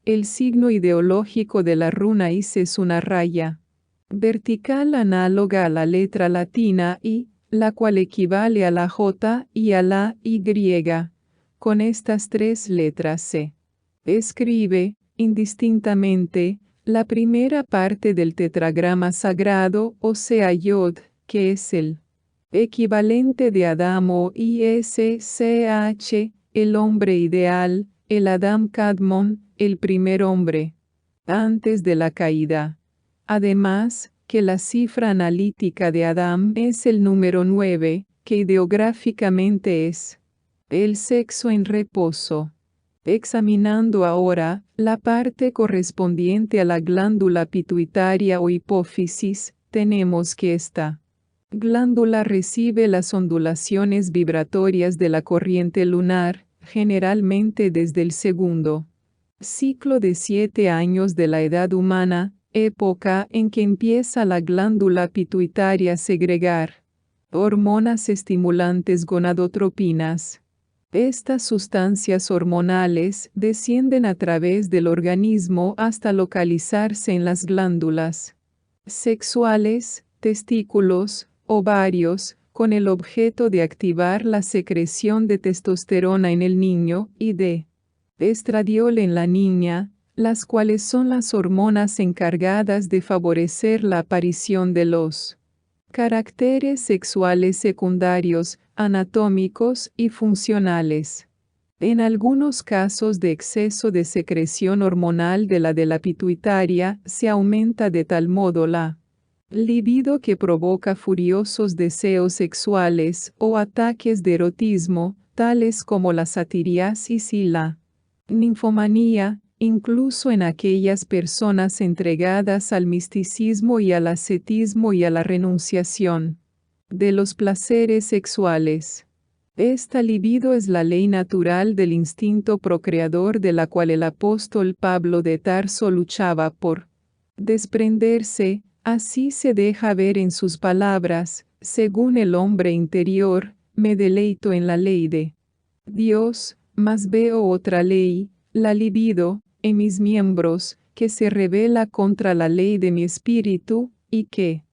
El signo ideológico de la runa Is es una raya vertical análoga a la letra latina I, la cual equivale a la J y a la Y. Con estas tres letras se escribe, indistintamente, la primera parte del tetragrama sagrado, o sea Yod, que es el equivalente de Adam o ISCH, el hombre ideal, el Adam Kadmon, el primer hombre, antes de la caída. Además, que la cifra analítica de Adam es el número 9, que ideográficamente es el sexo en reposo. Examinando ahora la parte correspondiente a la glándula pituitaria o hipófisis, tenemos que esta glándula recibe las ondulaciones vibratorias de la corriente lunar, generalmente desde el segundo ciclo de 7 años de la edad humana, época en que empieza la glándula pituitaria a segregar hormonas estimulantes gonadotropinas. Estas sustancias hormonales descienden a través del organismo hasta localizarse en las glándulas sexuales, testículos, ovarios, con el objeto de activar la secreción de testosterona en el niño y de estradiol en la niña, las cuales son las hormonas encargadas de favorecer la aparición de los caracteres sexuales secundarios, anatómicos y funcionales. En algunos casos de exceso de secreción hormonal de la pituitaria, se aumenta de tal modo la libido que provoca furiosos deseos sexuales o ataques de erotismo, tales como la satiriasis y la ninfomanía, incluso en aquellas personas entregadas al misticismo y al ascetismo y a la renunciación de los placeres sexuales. Esta libido es la ley natural del instinto procreador de la cual el apóstol Pablo de Tarso luchaba por desprenderse. Así se deja ver en sus palabras: según el hombre interior, me deleito en la ley de Dios, mas veo otra ley, la libido, en mis miembros, que se rebela contra la ley de mi espíritu, y que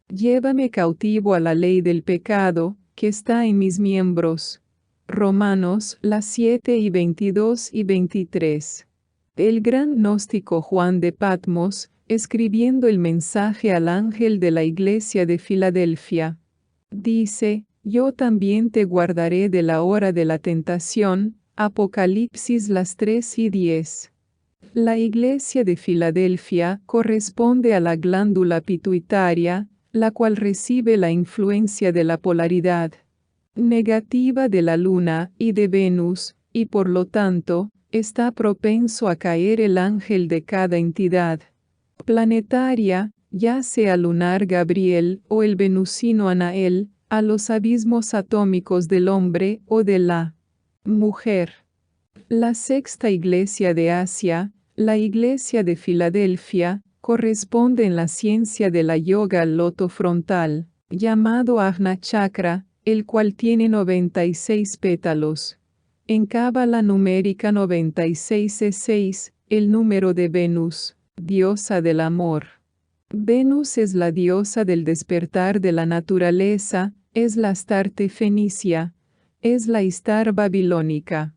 llévame cautivo a la ley del pecado, que está en mis miembros. Romanos, las 7:22 y 23. El gran gnóstico Juan de Patmos, escribiendo el mensaje al ángel de la iglesia de Filadelfia, dice: yo también te guardaré de la hora de la tentación. Apocalipsis las 3:10. La iglesia de Filadelfia corresponde a la glándula pituitaria, la cual recibe la influencia de la polaridad negativa de la Luna y de Venus, y por lo tanto, está propenso a caer el ángel de cada entidad planetaria, ya sea lunar Gabriel o el venusino Anael, a los abismos atómicos del hombre o de la mujer. La sexta iglesia de Asia, la iglesia de Filadelfia, corresponde en la ciencia de la yoga al loto frontal, llamado Ajna Chakra, el cual tiene 96 pétalos. En Cábala numérica 96 es 6, el número de Venus, diosa del amor. Venus es la diosa del despertar de la naturaleza, es la Astarte fenicia, es la Istar babilónica,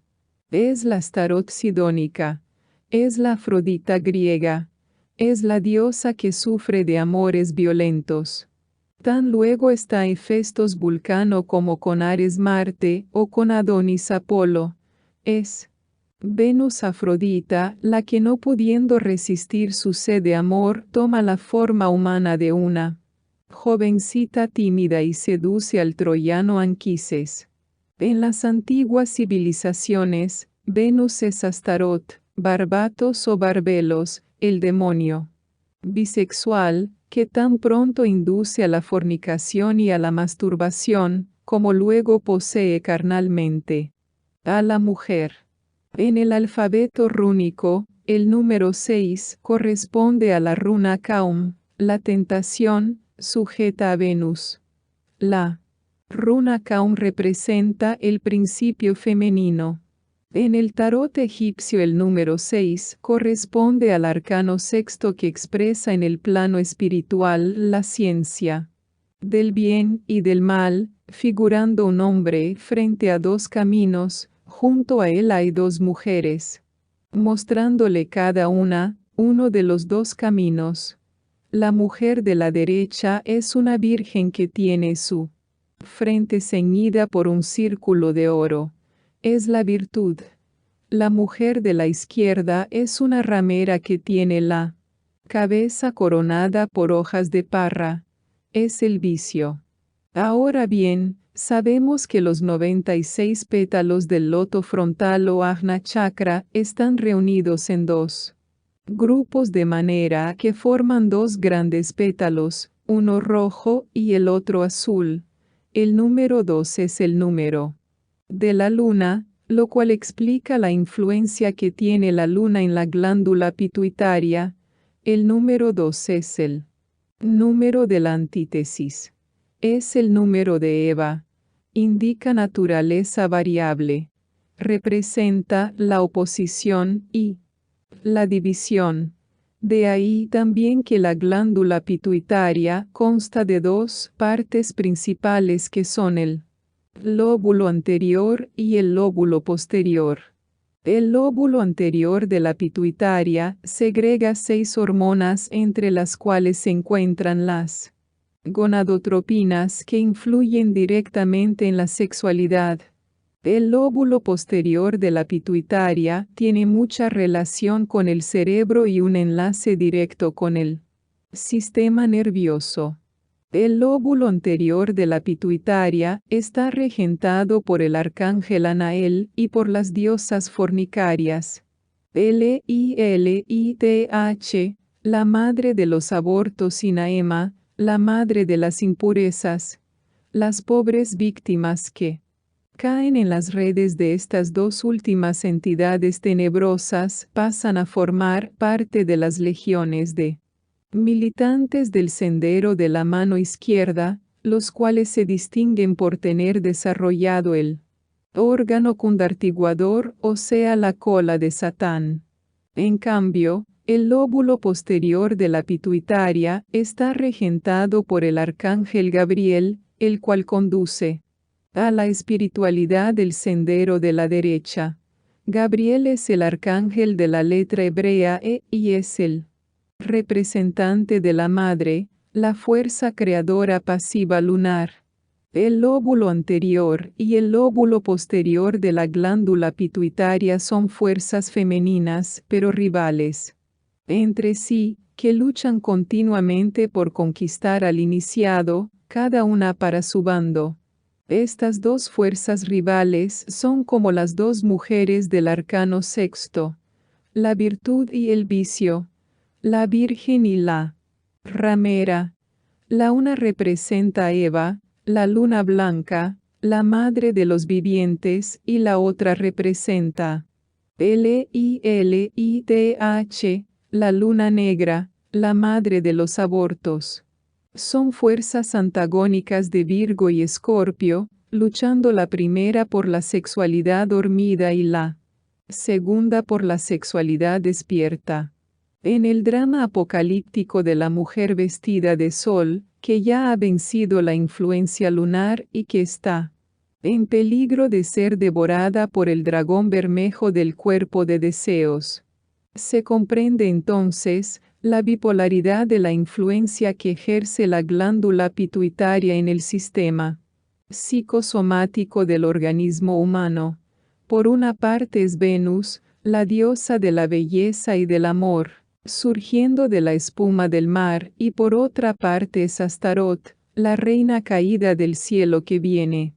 es la Astarot sidónica, es la Afrodita griega, es la diosa que sufre de amores violentos. Tan luego está Hefestos Vulcano como con Ares Marte o con Adonis Apolo. Es Venus Afrodita, la que no pudiendo resistir su sed de amor, toma la forma humana de una jovencita tímida y seduce al troyano Anquises. En las antiguas civilizaciones, Venus es Astarot, Barbatos o Barbelos, el demonio bisexual, que tan pronto induce a la fornicación y a la masturbación, como luego posee carnalmente a la mujer. En el alfabeto rúnico, el número 6 corresponde a la runa Kaum, la tentación, sujeta a Venus. La runa Kaum representa el principio femenino. En el tarot egipcio el número 6 corresponde al arcano sexto que expresa en el plano espiritual la ciencia del bien y del mal, figurando un hombre frente a dos caminos. Junto a él hay dos mujeres, mostrándole cada una uno de los dos caminos. La mujer de la derecha es una virgen que tiene su frente ceñida por un círculo de oro. Es la virtud. La mujer de la izquierda es una ramera que tiene la cabeza coronada por hojas de parra. Es el vicio. Ahora bien, sabemos que los 96 pétalos del loto frontal o Ajna Chakra están reunidos en dos grupos de manera que forman dos grandes pétalos, uno rojo y el otro azul. El número 2 es el número de la luna, lo cual explica la influencia que tiene la luna en la glándula pituitaria. El número 2 es el número de la antítesis. Es el número de Eva. Indica naturaleza variable. Representa la oposición y la división. De ahí también que la glándula pituitaria consta de dos partes principales que son el lóbulo anterior y el lóbulo posterior. El lóbulo anterior de la pituitaria segrega 6 hormonas entre las cuales se encuentran las gonadotropinas que influyen directamente en la sexualidad. El lóbulo posterior de la pituitaria tiene mucha relación con el cerebro y un enlace directo con el sistema nervioso. El lóbulo anterior de la pituitaria está regentado por el arcángel Anael y por las diosas fornicarias. Lilith, la madre de los abortos y Naema, la madre de las impurezas. Las pobres víctimas que caen en las redes de estas dos últimas entidades tenebrosas pasan a formar parte de las legiones de militantes del sendero de la mano izquierda, los cuales se distinguen por tener desarrollado el órgano cundartiguador, o sea la cola de Satán. En cambio, el lóbulo posterior de la pituitaria está regentado por el arcángel Gabriel, el cual conduce a la espiritualidad del sendero de la derecha. Gabriel es el arcángel de la letra hebrea E y es el representante de la madre, la fuerza creadora pasiva lunar. El lóbulo anterior y el lóbulo posterior de la glándula pituitaria son fuerzas femeninas, pero rivales entre sí, que luchan continuamente por conquistar al iniciado, cada una para su bando. Estas dos fuerzas rivales son como las dos mujeres del arcano sexto, la virtud y el vicio, la virgen y la ramera. La una representa a Eva, la luna blanca, la madre de los vivientes, y la otra representa Lilith, la luna negra, la madre de los abortos. Son fuerzas antagónicas de Virgo y Escorpio, luchando la primera por la sexualidad dormida y la segunda por la sexualidad despierta. En el drama apocalíptico de la mujer vestida de sol, que ya ha vencido la influencia lunar y que está en peligro de ser devorada por el dragón bermejo del cuerpo de deseos. Se comprende entonces la bipolaridad de la influencia que ejerce la glándula pituitaria en el sistema psicosomático del organismo humano. Por una parte es Venus, la diosa de la belleza y del amor, surgiendo de la espuma del mar, y por otra parte es Astarot, la reina caída del cielo que viene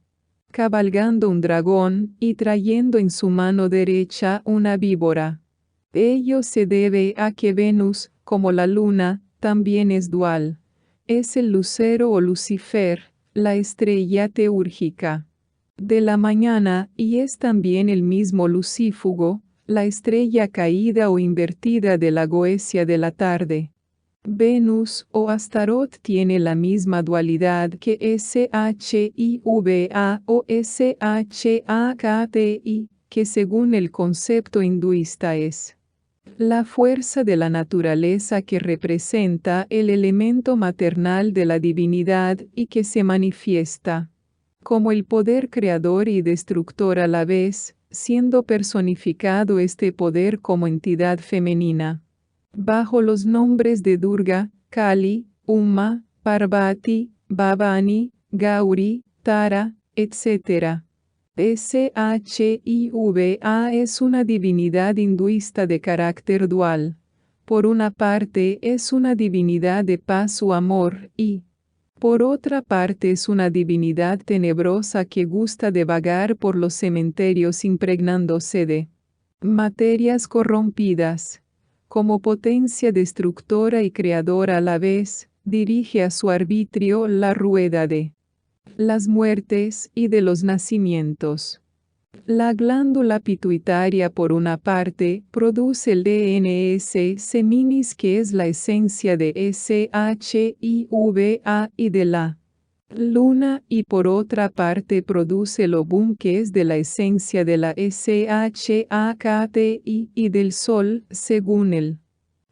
cabalgando un dragón y trayendo en su mano derecha una víbora. Ello se debe a que Venus, como la luna, también es dual. Es el lucero o Lucifer, la estrella teúrgica de la mañana, y es también el mismo lucífugo, la estrella caída o invertida de la Goesia de la tarde. Venus o Astarot tiene la misma dualidad que Shiva o Shakti, que según el concepto hinduista es la fuerza de la naturaleza que representa el elemento maternal de la divinidad y que se manifiesta como el poder creador y destructor a la vez, siendo personificado este poder como entidad femenina bajo los nombres de Durga, Kali, Uma, Parvati, Bhavani, Gauri, Tara, etc. Shiva es una divinidad hinduista de carácter dual. Por una parte es una divinidad de paz o amor y, por otra parte es una divinidad tenebrosa que gusta de vagar por los cementerios impregnándose de materias corrompidas. Como potencia destructora y creadora a la vez, dirige a su arbitrio la rueda de las muertes y de los nacimientos. La glándula pituitaria, por una parte, produce el DNS seminis, que es la esencia de Shiva y de la luna, y por otra parte produce el Obum, que es de la esencia de la Shakti y del sol, según el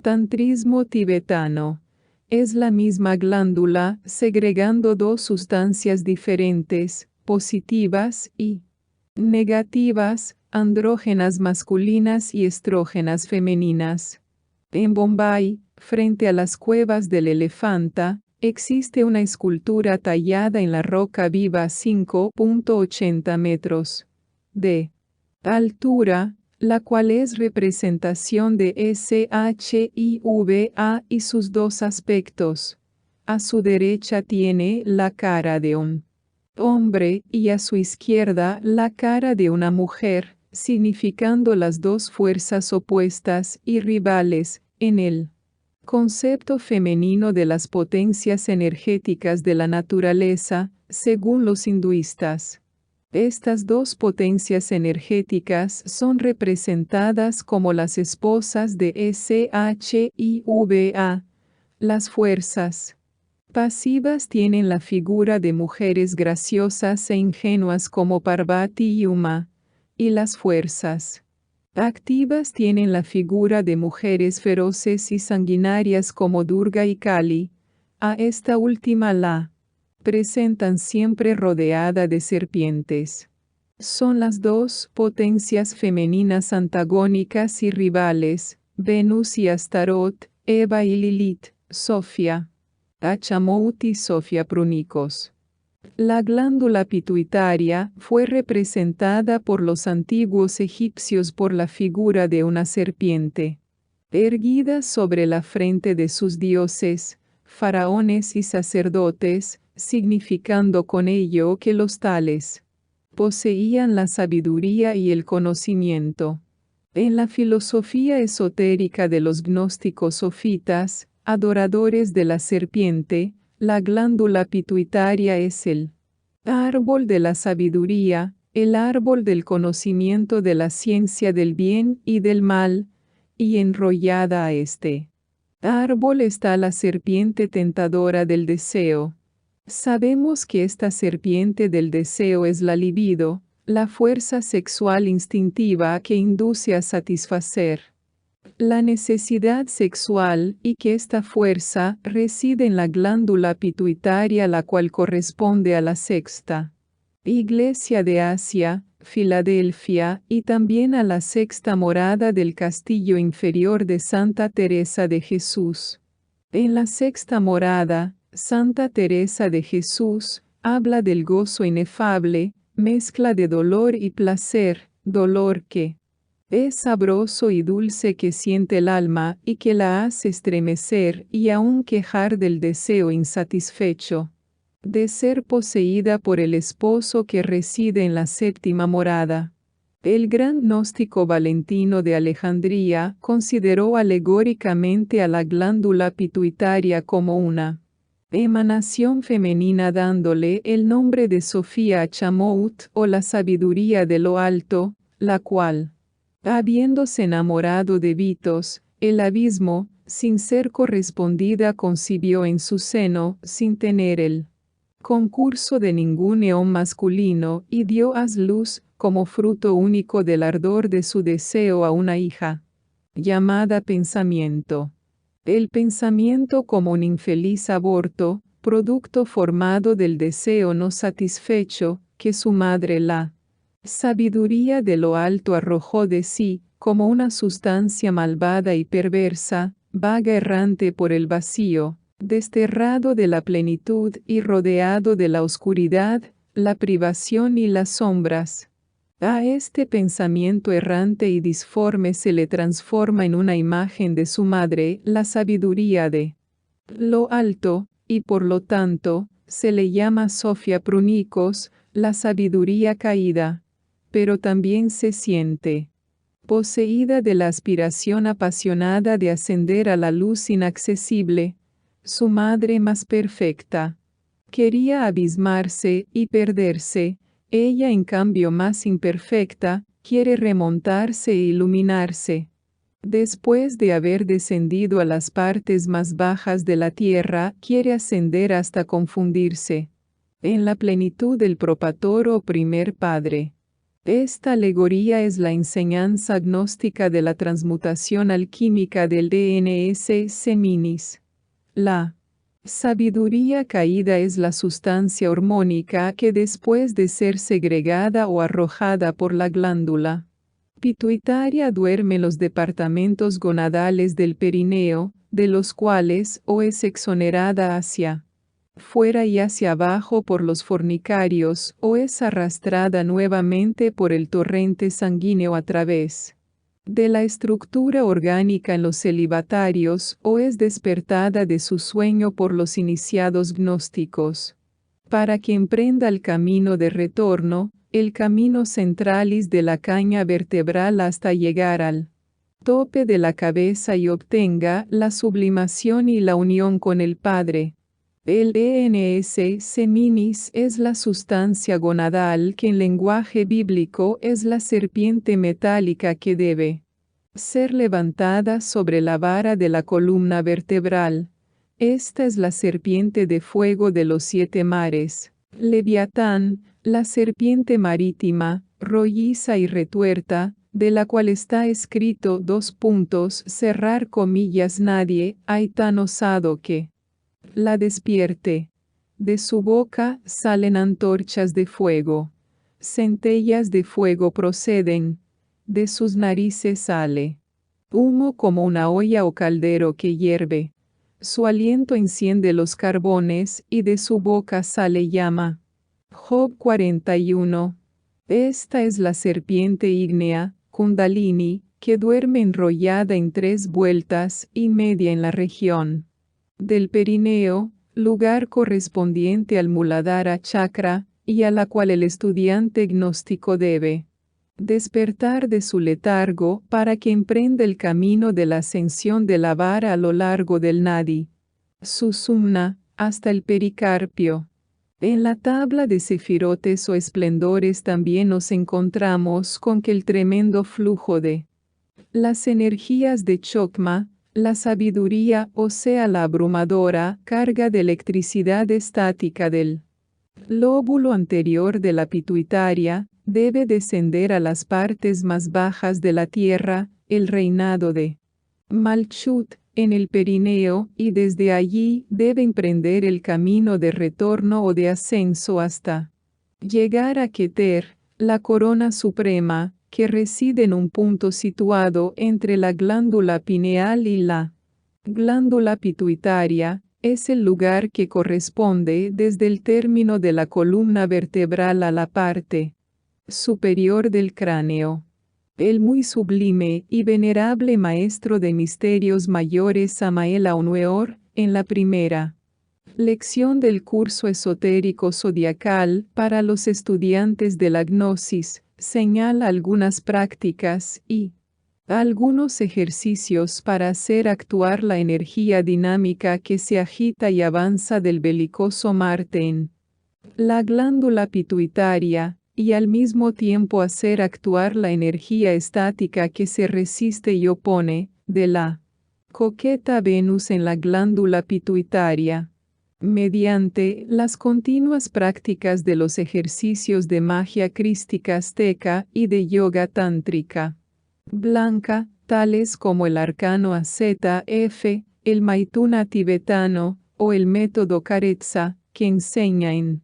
tantrismo tibetano. Es la misma glándula, segregando dos sustancias diferentes, positivas y negativas, andrógenas masculinas y estrógenas femeninas. En Bombay, frente a las cuevas del Elefanta, existe una escultura tallada en la roca viva a 5.80 metros de altura, la cual es representación de Shiva y sus dos aspectos. A su derecha tiene la cara de un hombre y a su izquierda la cara de una mujer, significando las dos fuerzas opuestas y rivales, en el concepto femenino de las potencias energéticas de la naturaleza, según los hinduistas. Estas dos potencias energéticas son representadas como las esposas de Shiva. Las fuerzas pasivas tienen la figura de mujeres graciosas e ingenuas como Parvati y Uma, y las fuerzas activas tienen la figura de mujeres feroces y sanguinarias como Durga y Kali. A esta última la presentan siempre rodeada de serpientes. Son las dos potencias femeninas antagónicas y rivales, Venus y Astaroth, Eva y Lilith, Sofía, Achamout y Sofía Prunicos. La glándula pituitaria fue representada por los antiguos egipcios por la figura de una serpiente, erguida sobre la frente de sus dioses, faraones y sacerdotes, significando con ello que los tales poseían la sabiduría y el conocimiento. En la filosofía esotérica de los gnósticos sofitas, adoradores de la serpiente, la glándula pituitaria es el árbol de la sabiduría, el árbol del conocimiento de la ciencia del bien y del mal, y enrollada a este árbol está la serpiente tentadora del deseo. Sabemos que esta serpiente del deseo es la libido, la fuerza sexual instintiva que induce a satisfacer la necesidad sexual y que esta fuerza reside en la glándula pituitaria, la cual corresponde a la sexta iglesia de Asia, Filadelfia, y también a la sexta morada del castillo inferior de Santa Teresa de Jesús. En la sexta morada, Santa Teresa de Jesús habla del gozo inefable, mezcla de dolor y placer, dolor que es sabroso y dulce que siente el alma y que la hace estremecer y aún quejar del deseo insatisfecho de ser poseída por el esposo que reside en la séptima morada. El gran gnóstico Valentino de Alejandría consideró alegóricamente a la glándula pituitaria como una emanación femenina, dándole el nombre de Sofía Achamout o la sabiduría de lo alto, la cual, habiéndose enamorado de Vitos, el abismo, sin ser correspondida, concibió en su seno, sin tener el concurso de ningún eón masculino, y dio a luz, como fruto único del ardor de su deseo, a una hija, llamada pensamiento. El pensamiento como un infeliz aborto, producto formado del deseo no satisfecho, que su madre la sabiduría de lo alto arrojó de sí, como una sustancia malvada y perversa, vaga errante por el vacío, desterrado de la plenitud y rodeado de la oscuridad, la privación y las sombras. A este pensamiento errante y disforme se le transforma en una imagen de su madre, la sabiduría de lo alto, y por lo tanto, se le llama Sofía Prunicos, la sabiduría caída. Pero también se siente poseída de la aspiración apasionada de ascender a la luz inaccesible, su madre más perfecta. Quería abismarse y perderse, ella en cambio más imperfecta, quiere remontarse e iluminarse. Después de haber descendido a las partes más bajas de la tierra, quiere ascender hasta confundirse en la plenitud del propator o primer padre. Esta alegoría es la enseñanza gnóstica de la transmutación alquímica del DNS seminis. La sabiduría caída es la sustancia hormónica que después de ser segregada o arrojada por la glándula pituitaria duerme en los departamentos gonadales del perineo, de los cuales o es exonerada hacia fuera y hacia abajo por los fornicarios, o es arrastrada nuevamente por el torrente sanguíneo a través de la estructura orgánica en los celibatarios, o es despertada de su sueño por los iniciados gnósticos. Para que emprenda el camino de retorno, el camino centralis de la caña vertebral hasta llegar al tope de la cabeza y obtenga la sublimación y la unión con el Padre. El ENS seminis es la sustancia gonadal que en lenguaje bíblico es la serpiente metálica que debe ser levantada sobre la vara de la columna vertebral. Esta es la serpiente de fuego de los 7 mares. Leviatán, la serpiente marítima, rolliza y retuerta, de la cual está escrito: cerrar comillas, nadie hay tan osado que la despierte. De su boca salen antorchas de fuego. Centellas de fuego proceden. De sus narices sale humo como una olla o caldero que hierve. Su aliento enciende los carbones y de su boca sale llama. Job 41. Esta es la serpiente ígnea, Kundalini, que duerme enrollada en 3 vueltas y media en la región del perineo, lugar correspondiente al Muladhara Chakra, y a la cual el estudiante gnóstico debe despertar de su letargo para que emprenda el camino de la ascensión de la vara a lo largo del Nadi, Susumna, hasta el pericarpio. En la tabla de sefirotes o esplendores también nos encontramos con que el tremendo flujo de las energías de Chokma, la sabiduría, o sea la abrumadora carga de electricidad estática del lóbulo anterior de la pituitaria, debe descender a las partes más bajas de la tierra, el reinado de Malchut, en el perineo, y desde allí debe emprender el camino de retorno o de ascenso hasta llegar a Keter, la corona suprema, que reside en un punto situado entre la glándula pineal y la glándula pituitaria. Es el lugar que corresponde desde el término de la columna vertebral a la parte superior del cráneo. El muy sublime y venerable maestro de misterios mayores Samael Aun Weor, en la primera lección del curso esotérico zodiacal para los estudiantes de la gnosis, señala algunas prácticas y algunos ejercicios para hacer actuar la energía dinámica que se agita y avanza del belicoso Marte en la glándula pituitaria, y al mismo tiempo hacer actuar la energía estática que se resiste y opone, de la coqueta Venus en la glándula pituitaria. Mediante las continuas prácticas de los ejercicios de magia crística azteca y de yoga tántrica blanca, tales como el arcano AZF, el maituna tibetano, o el método Karetsa, que enseña en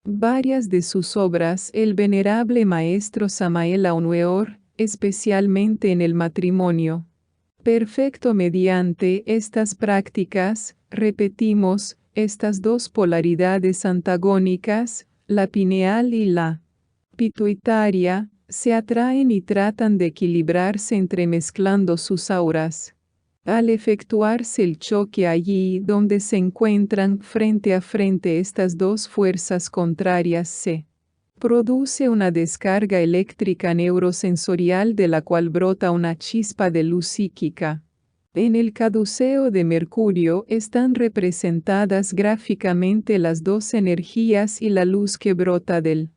varias de sus obras el venerable maestro Samael Aun Weor, especialmente en el matrimonio perfecto. Mediante estas prácticas, repetimos, estas 2 polaridades antagónicas, la pineal y la pituitaria, se atraen y tratan de equilibrarse entremezclando sus auras. Al efectuarse el choque allí donde se encuentran frente a frente estas 2 fuerzas contrarias, se produce una descarga eléctrica neurosensorial de la cual brota una chispa de luz psíquica. En el caduceo de Mercurio están representadas gráficamente las 2 energías y la luz que brota del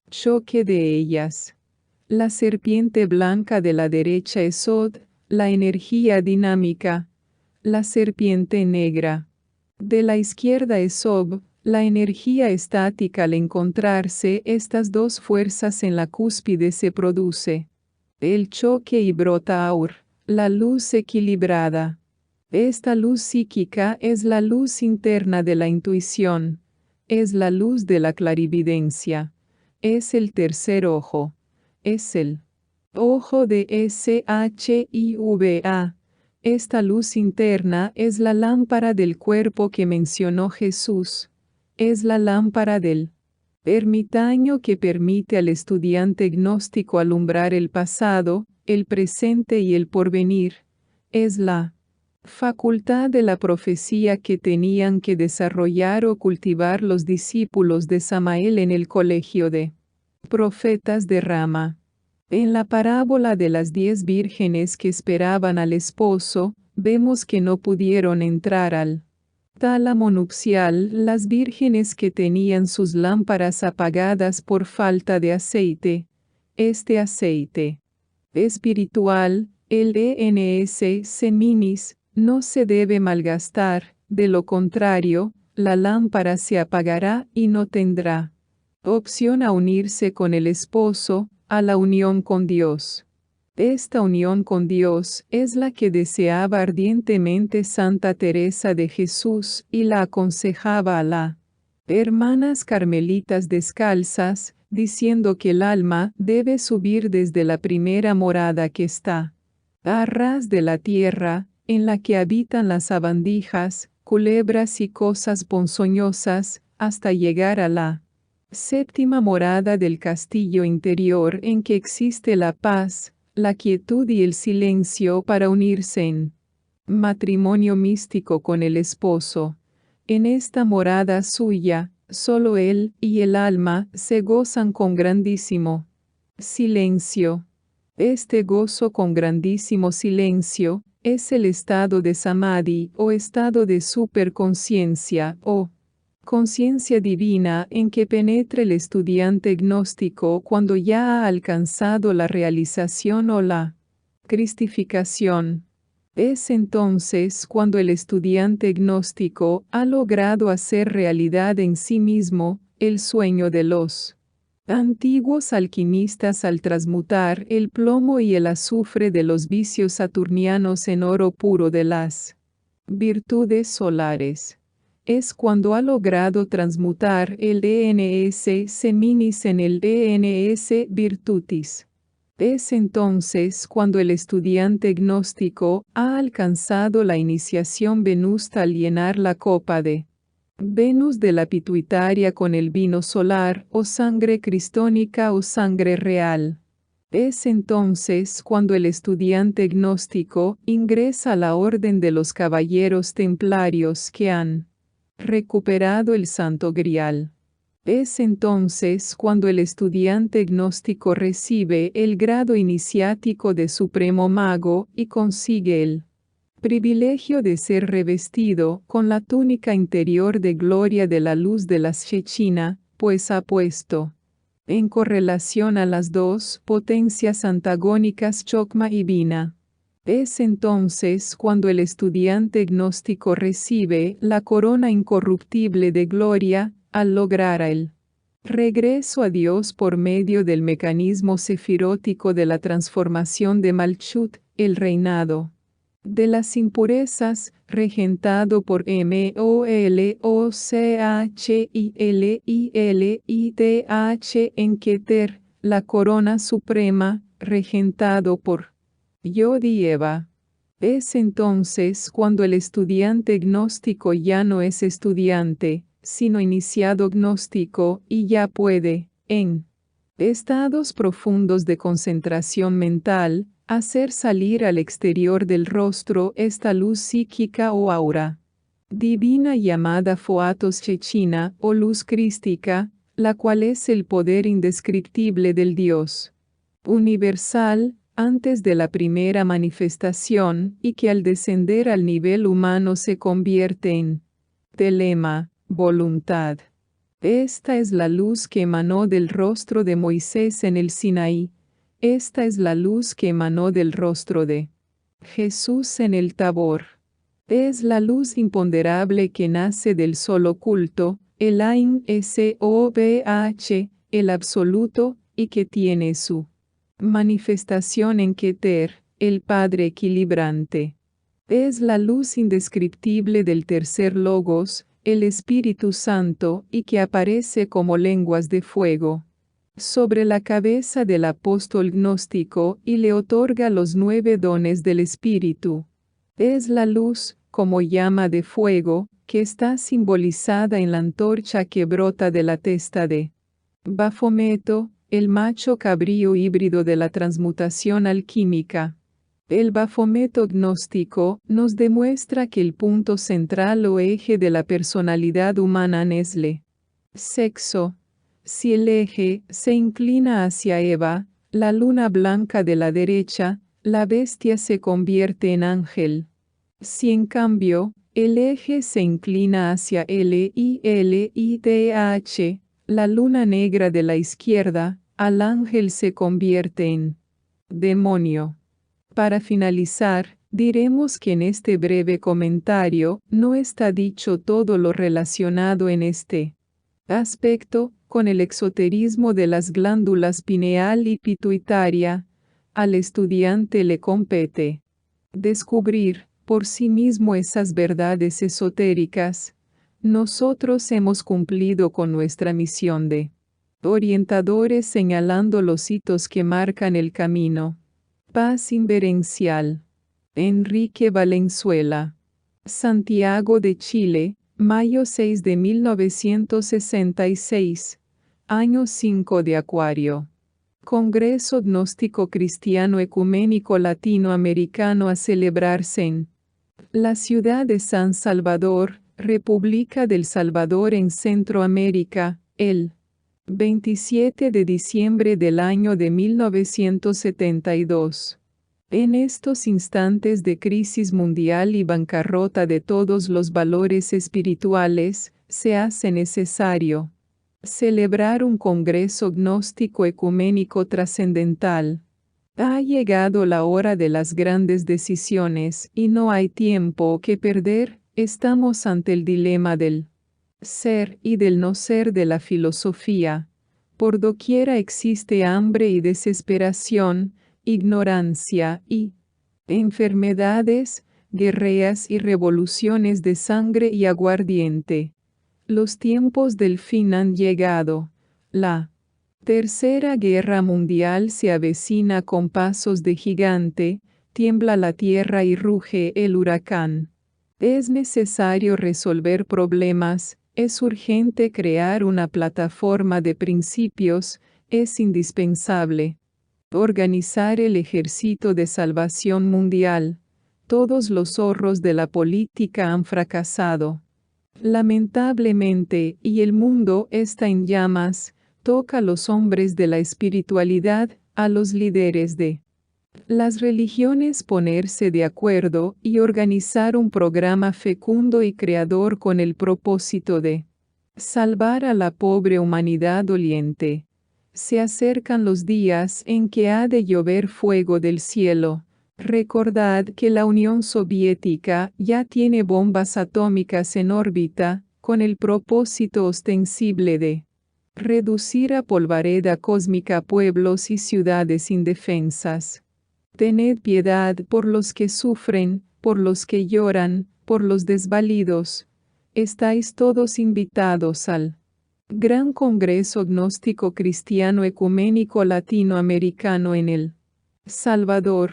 choque de ellas. La serpiente blanca de la derecha es Sod, la energía dinámica. La serpiente negra de la izquierda es Sob, la energía estática. Al encontrarse estas 2 fuerzas en la cúspide se produce el choque y brota Aur, la luz equilibrada. Esta luz psíquica es la luz interna de la intuición, es la luz de la clarividencia, es el tercer ojo. Es el ojo de Shiva. Esta luz interna es la lámpara del cuerpo que mencionó Jesús. Es la lámpara del ermitaño que permite al estudiante gnóstico alumbrar el pasado, el presente y el porvenir. Es la facultad de la profecía que tenían que desarrollar o cultivar los discípulos de Samael en el colegio de Profetas de Rama. En la parábola de las 10 vírgenes que esperaban al esposo, vemos que no pudieron entrar al tálamo nupcial las vírgenes que tenían sus lámparas apagadas por falta de aceite. Este aceite espiritual, el ENS seminis, no se debe malgastar, de lo contrario, la lámpara se apagará y no tendrá opción a unirse con el esposo, a la unión con Dios. Esta unión con Dios es la que deseaba ardientemente Santa Teresa de Jesús y la aconsejaba a las hermanas carmelitas descalzas, diciendo que el alma debe subir desde la primera morada que está a ras de la tierra, en la que habitan las sabandijas, culebras y cosas ponzoñosas, hasta llegar a la séptima morada del castillo interior en que existe la paz, la quietud y el silencio para unirse en matrimonio místico con el esposo. En esta morada suya, solo él y el alma se gozan con grandísimo silencio. Este gozo con grandísimo silencio es el estado de samadhi o estado de superconciencia o conciencia divina en que penetra el estudiante gnóstico cuando ya ha alcanzado la realización o la cristificación. Es entonces cuando el estudiante gnóstico ha logrado hacer realidad en sí mismo el sueño de los antiguos alquimistas al transmutar el plomo y el azufre de los vicios saturnianos en oro puro de las virtudes solares. Es cuando ha logrado transmutar el ENS seminis en el ENS virtutis. Es entonces cuando el estudiante gnóstico ha alcanzado la iniciación venusta al llenar la copa de Venus de la pituitaria con el vino solar o sangre cristónica o sangre real. Es entonces cuando el estudiante gnóstico ingresa a la orden de los caballeros templarios que han recuperado el Santo Grial. Es entonces cuando el estudiante gnóstico recibe el grado iniciático de Supremo Mago y consigue el privilegio de ser revestido con la túnica interior de gloria de la luz de la Shechina, pues ha puesto en correlación a las dos potencias antagónicas Chokma y Vina. Es entonces cuando el estudiante gnóstico recibe la corona incorruptible de gloria, al lograr el regreso a Dios por medio del mecanismo sefirótico de la transformación de Malchut, el reinado de las impurezas, regentado por Molocchilidh en Keter, la corona suprema, regentado por Yodi Eva. Es entonces cuando el estudiante gnóstico ya no es estudiante, sino iniciado gnóstico y ya puede, en estados profundos de concentración mental, hacer salir al exterior del rostro esta luz psíquica o aura divina llamada Foatos Chechina o luz crística, la cual es el poder indescriptible del Dios universal, antes de la primera manifestación y que al descender al nivel humano se convierte en telema, voluntad. Esta es la luz que emanó del rostro de Moisés en el Sinaí. Esta es la luz que emanó del rostro de Jesús en el Tabor. Es la luz imponderable que nace del sol oculto, el Ain Sobh, el absoluto, y que tiene su manifestación en Keter, el Padre equilibrante. Es la luz indescriptible del tercer Logos, el Espíritu Santo, y que aparece como lenguas de fuego sobre la cabeza del apóstol gnóstico y le otorga los 9 dones del Espíritu. Es la luz, como llama de fuego, que está simbolizada en la antorcha que brota de la testa de Bafometo, el macho cabrío híbrido de la transmutación alquímica. El Bafometo gnóstico nos demuestra que el punto central o eje de la personalidad humana es el sexo. Si el eje se inclina hacia Eva, la luna blanca de la derecha, la bestia se convierte en ángel. Si en cambio, el eje se inclina hacia LILIDH, la luna negra de la izquierda, al ángel se convierte en demonio. Para finalizar, diremos que en este breve comentario no está dicho todo lo relacionado en este aspecto con el exoterismo de las glándulas pineal y pituitaria. Al estudiante le compete descubrir por sí mismo esas verdades esotéricas. Nosotros hemos cumplido con nuestra misión de orientadores señalando los hitos que marcan el camino. Paz inverencial. Enrique Valenzuela. Santiago de Chile, mayo 6 de 1966. Año 5 de Acuario. Congreso Gnóstico Cristiano Ecuménico Latinoamericano a celebrarse en la ciudad de San Salvador, República del Salvador en Centroamérica, el 27 de diciembre del año de 1972. En estos instantes de crisis mundial y bancarrota de todos los valores espirituales, se hace necesario celebrar un congreso gnóstico ecuménico trascendental. Ha llegado la hora de las grandes decisiones y no hay tiempo que perder. Estamos ante el dilema del ser y del no ser de la filosofía. Por doquiera existe hambre y desesperación, ignorancia y enfermedades, guerras y revoluciones de sangre y aguardiente. Los tiempos del fin han llegado. La Tercera Guerra Mundial se avecina con pasos de gigante, tiembla la tierra y ruge el huracán. Es necesario resolver problemas, es urgente crear una plataforma de principios, es indispensable organizar el ejército de salvación mundial. Todos los zorros de la política han fracasado. Lamentablemente, y el mundo está en llamas, toca a los hombres de la espiritualidad, a los líderes de las religiones ponerse de acuerdo y organizar un programa fecundo y creador con el propósito de salvar a la pobre humanidad doliente. Se acercan los días en que ha de llover fuego del cielo. Recordad que la Unión Soviética ya tiene bombas atómicas en órbita, con el propósito ostensible de reducir a polvareda cósmica pueblos y ciudades indefensas. Tened piedad por los que sufren, por los que lloran, por los desvalidos. Estáis todos invitados al Gran Congreso Gnóstico Cristiano Ecuménico Latinoamericano en El Salvador.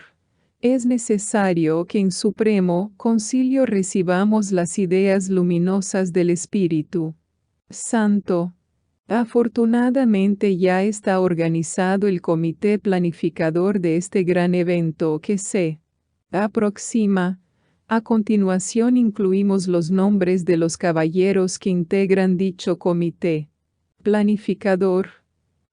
Es necesario que en Supremo Concilio recibamos las ideas luminosas del Espíritu Santo. Afortunadamente ya está organizado el comité planificador de este gran evento que se aproxima. A continuación incluimos los nombres de los caballeros que integran dicho comité planificador: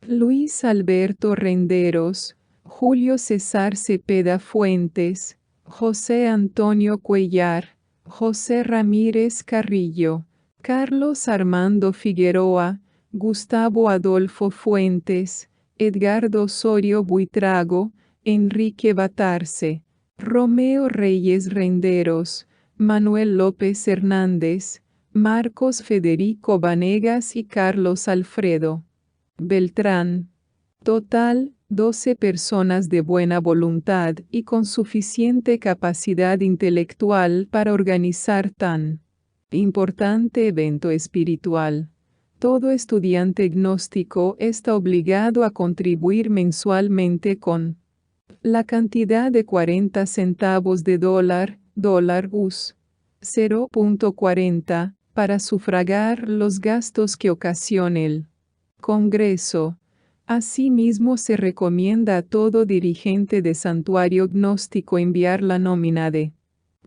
Luis Alberto Renderos, Julio César Cepeda Fuentes, José Antonio Cuellar, José Ramírez Carrillo, Carlos Armando Figueroa, Gustavo Adolfo Fuentes, Edgardo Osorio Buitrago, Enrique Batarse, Romeo Reyes Renderos, Manuel López Hernández, Marcos Federico Vanegas y Carlos Alfredo Beltrán. Total, 12 personas de buena voluntad y con suficiente capacidad intelectual para organizar tan importante evento espiritual. Todo estudiante gnóstico está obligado a contribuir mensualmente con la cantidad de 40 centavos de dólar US, 0.40, para sufragar los gastos que ocasione el Congreso. Asimismo, se recomienda a todo dirigente de santuario gnóstico enviar la nómina de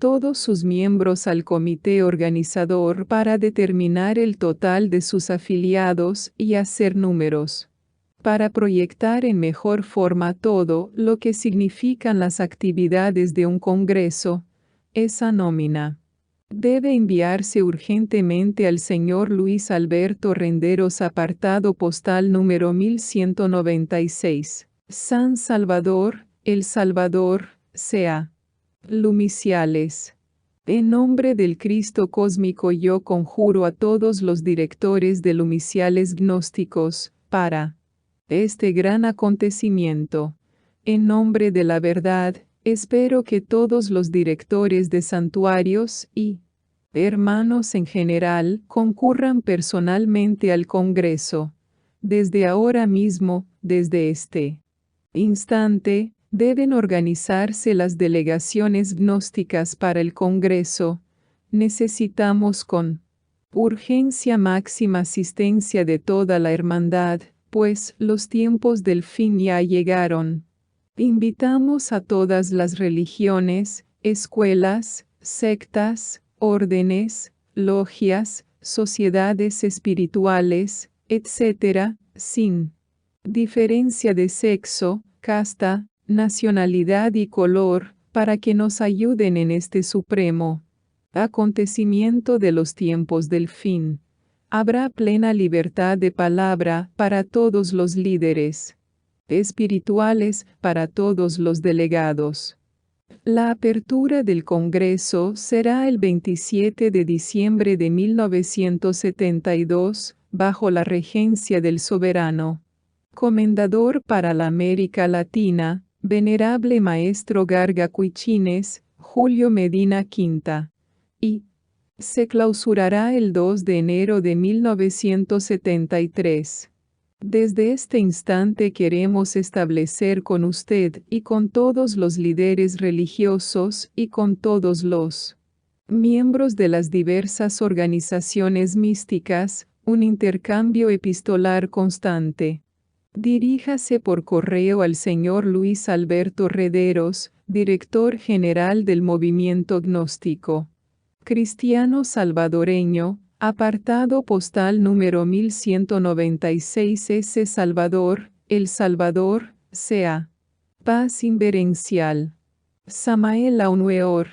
todos sus miembros al comité organizador para determinar el total de sus afiliados y hacer números, para proyectar en mejor forma todo lo que significan las actividades de un congreso. Esa nómina debe enviarse urgentemente al señor Luis Alberto Renderos, apartado postal número 1196, San Salvador, El Salvador, C.A. Lumiciales. En nombre del Cristo cósmico yo conjuro a todos los directores de Lumiciales gnósticos, para este gran acontecimiento. En nombre de la verdad, espero que todos los directores de santuarios y hermanos en general concurran personalmente al Congreso. Desde ahora mismo, desde este instante, deben organizarse las delegaciones gnósticas para el Congreso. Necesitamos con urgencia máxima asistencia de toda la hermandad, pues los tiempos del fin ya llegaron. Invitamos a todas las religiones, escuelas, sectas, órdenes, logias, sociedades espirituales, etc., sin diferencia de sexo, casta, nacionalidad y color, para que nos ayuden en este supremo acontecimiento de los tiempos del fin. Habrá plena libertad de palabra para todos los líderes espirituales, para todos los delegados. La apertura del Congreso será el 27 de diciembre de 1972, bajo la regencia del soberano comendador para la América Latina, venerable maestro Garga Cuichines, Julio Medina Quinta, y se clausurará el 2 de enero de 1973. Desde este instante queremos establecer con usted y con todos los líderes religiosos y con todos los miembros de las diversas organizaciones místicas, un intercambio epistolar constante. Diríjase por correo al señor Luis Alberto Renderos, director general del Movimiento Gnóstico Cristiano Salvadoreño, apartado postal número 1196 S. Salvador, El Salvador, C.A. Paz Inverencial. Samael Aunueor.